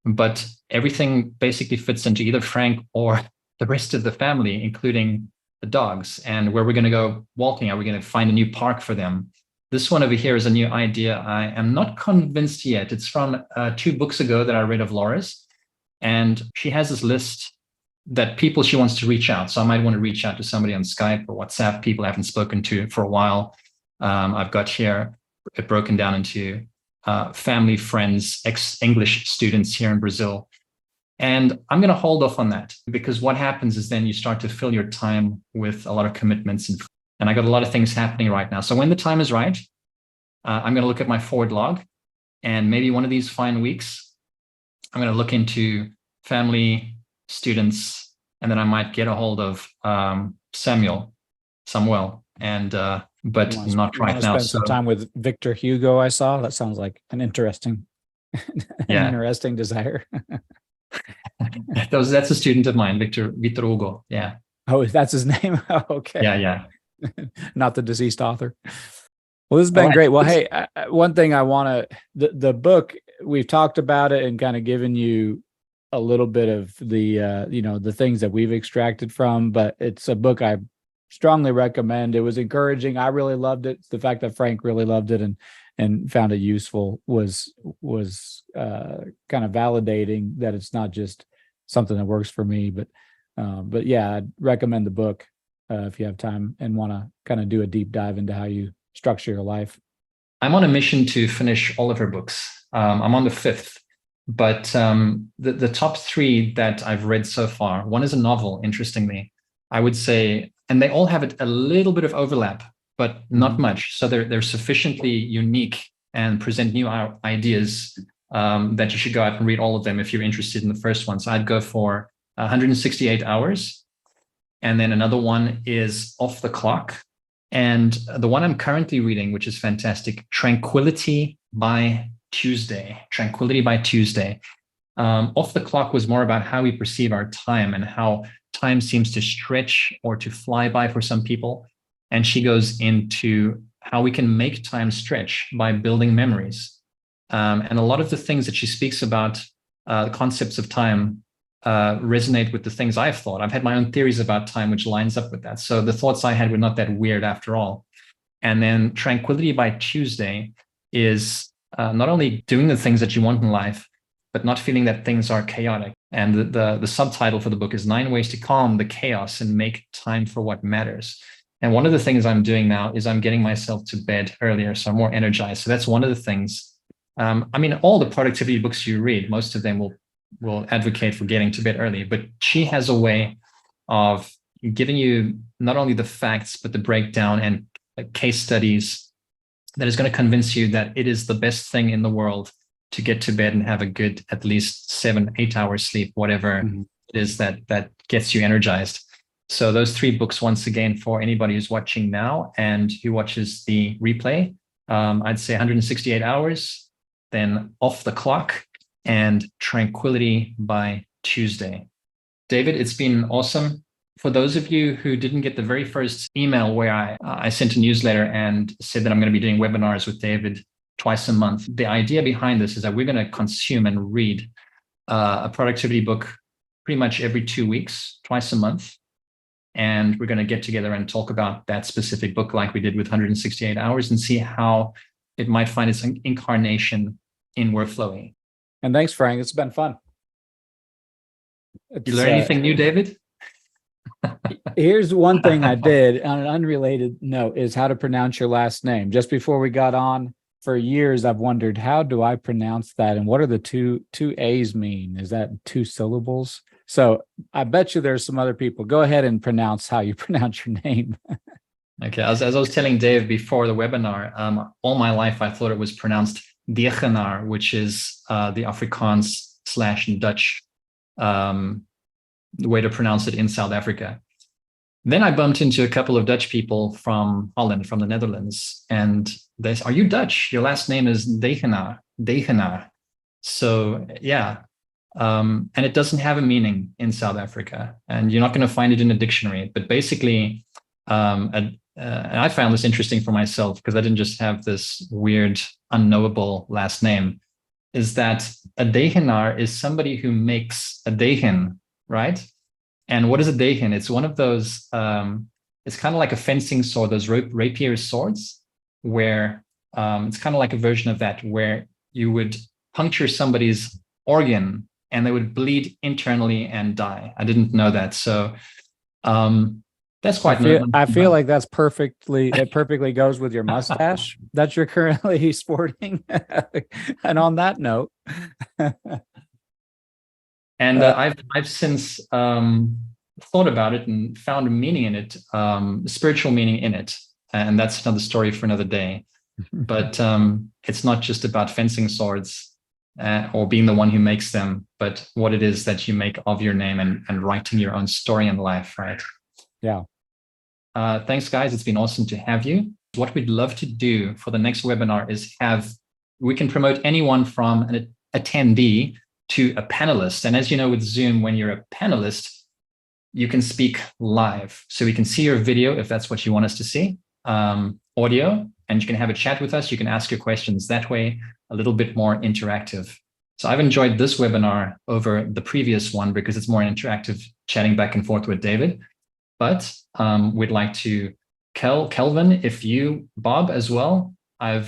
But everything basically fits into either Frank or the rest of the family, including the dogs, and where we're going to go walking. Are we going to find a new park for them? This one over here is a new idea. I am not convinced yet. It's from 2 books ago that I read of Laura's. And she has this list that people she wants to reach out. So I might want to reach out to somebody on Skype or WhatsApp, people I haven't spoken to for a while. I've got here it broken down into family, friends, ex-English students here in Brazil. And I'm going to hold off on that, because what happens is then you start to fill your time with a lot of commitments. And I got a lot of things happening right now. So when the time is right, I'm going to look at my forward log, and maybe one of these fine weeks, I'm going to look into family, students, and then I might get a hold of Samuel, and but not right now. Spend some time with Victor Hugo. I saw that sounds like an interesting, interesting desire. That's a student of mine, Victor Hugo. Yeah. Oh, that's his name. Oh, okay. Yeah. Not the deceased author. Well, this has been great. Well, hey, one thing I want to, the book, we've talked about it and kind of given you a little bit of the, the things that we've extracted from, but it's a book I strongly recommend. It was encouraging. I really loved it. The fact that Frank really loved it and found it useful was kind of validating that it's not just something that works for me, but yeah, I'd recommend the book if you have time and want to kind of do a deep dive into how you structure your life. I'm on a mission to finish all of her books. I'm on the 5th, but the top 3 that I've read so far, one is a novel, interestingly, I would say, and they all have a little bit of overlap, but not much. So they're sufficiently unique and present new ideas that you should go out and read all of them if you're interested in the first one. So I'd go for 168 Hours. And then another one is Off the Clock. And the one I'm currently reading, which is fantastic, Tranquility by Tuesday. Off the Clock was more about how we perceive our time and how time seems to stretch or to fly by for some people. And she goes into how we can make time stretch by building memories. And a lot of the things that she speaks about, the concepts of time, resonate with the things I've thought. I've had my own theories about time, which lines up with that. So the thoughts I had were not that weird after all. And then Tranquility by Tuesday is not only doing the things that you want in life, but not feeling that things are chaotic. And the subtitle for the book is 9 Ways to Calm the Chaos and Make Time for What Matters. And one of the things I'm doing now is I'm getting myself to bed earlier, so I'm more energized. So that's one of the things. All the productivity books you read, most of them will advocate for getting to bed early, but she has a way of giving you not only the facts, but the breakdown and case studies that is going to convince you that it is the best thing in the world to get to bed and have a good, at least 7-8 hours sleep, whatever it is that gets you energized. So those 3 books, once again, for anybody who's watching now and who watches the replay, I'd say 168 Hours, then Off the Clock, and Tranquility by Tuesday. David, it's been awesome. For those of you who didn't get the very first email where I sent a newsletter and said that I'm going to be doing webinars with David twice a month, the idea behind this is that we're going to consume and read a productivity book pretty much every 2 weeks, twice a month. And we're going to get together and talk about that specific book like we did with 168 Hours and see how it might find its incarnation in WorkFlowy. And thanks, Frank. It's been fun. You learn anything new, David? Here's one thing I did on an unrelated note is how to pronounce your last name. Just before we got on, for years I've wondered, how do I pronounce that, and what are the two A's mean? Is that two syllables? So I bet you there's some other people. Go ahead and pronounce how you pronounce your name. Okay, as I was telling Dave before the webinar, all my life I thought it was pronounced Degenaar, which is the Afrikaans/Dutch way to pronounce it in South Africa. Then I bumped into a couple of Dutch people from Holland, from the Netherlands, and they said, "Are you Dutch? Your last name is Degenaar." Degenaar. So yeah, and it doesn't have a meaning in South Africa, and you're not going to find it in a dictionary. But basically, and I found this interesting for myself because I didn't just have this weird, unknowable last name. Is that a Degenaar is somebody who makes a degen, right? And what is a degen? It's one of those, it's kind of like a fencing sword, those rapier swords, where it's kind of like a version of that, where you would puncture somebody's organ and they would bleed internally and die. I didn't know that. So that's quite I feel like that's it perfectly goes with your mustache that you're currently sporting. And on that note, and I've since thought about it and found a meaning in it, spiritual meaning in it, and that's another story for another day. But it's not just about fencing swords or being the one who makes them, but what it is that you make of your name and writing your own story in life, right? Yeah. Thanks, guys. It's been awesome to have you. What we'd love to do for the next webinar is we can promote anyone from an attendee to a panelist. And as you know, with Zoom, when you're a panelist, you can speak live. So we can see your video if that's what you want us to see, audio, and you can have a chat with us. You can ask your questions that way, a little bit more interactive. So I've enjoyed this webinar over the previous one because it's more interactive, chatting back and forth with David. But we'd like to, Kelvin, Bob as well. I've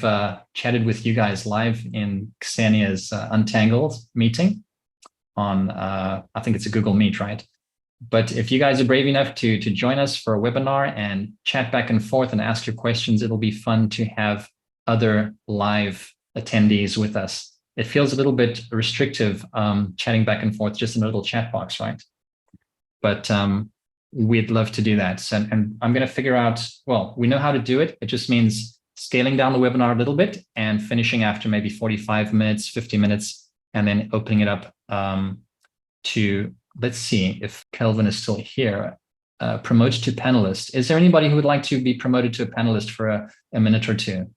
chatted with you guys live in Ksenia's Untangled meeting on, I think it's a Google Meet, right? But if you guys are brave enough to join us for a webinar and chat back and forth and ask your questions, it'll be fun to have other live attendees with us. It feels a little bit restrictive chatting back and forth just in a little chat box, right? But we'd love to do that. So, and I'm going to figure out, well, we know how to do it. It just means scaling down the webinar a little bit and finishing after maybe 45 minutes, 50 minutes, and then opening it up to, let's see if Kelvin is still here, promote to panelist. Is there anybody who would like to be promoted to a panelist for a minute or two?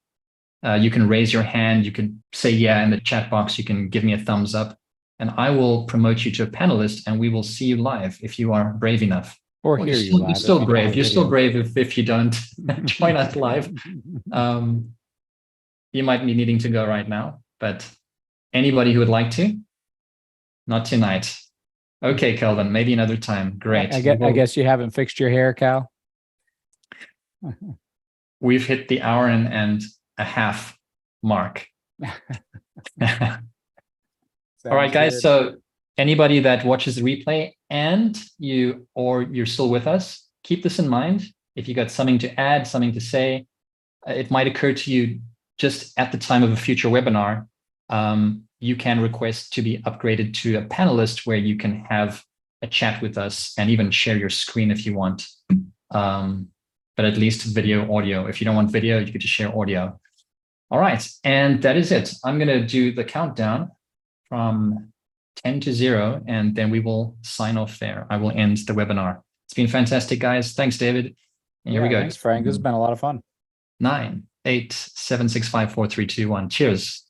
You can raise your hand. You can say yeah in the chat box. You can give me a thumbs up, and I will promote you to a panelist, and we will see you live if you are brave enough. Or hear you live. You're still brave. You're still brave if you don't join us live. You might be needing to go right now, but anybody who would like to? Not tonight. Okay, Kelvin, maybe another time. Great. I guess you haven't fixed your hair, Cal. We've hit the hour and a half mark. All right, guys. Good. So anybody that watches the replay and you're still with us, keep this in mind. If you got something to add, something to say, it might occur to you just at the time of a future webinar. You can request to be upgraded to a panelist where you can have a chat with us and even share your screen if you want. But at least video, audio. If you don't want video, you could just share audio. All right, and that is it. I'm going to do the countdown from 10 to 0, and then we will sign off there. I will end the webinar. It's been fantastic, guys. Thanks, David. And here we go. Thanks, Frank. This has been a lot of fun. 9, 8, 7, 6, 5, 4, 3, 2, 1. Cheers.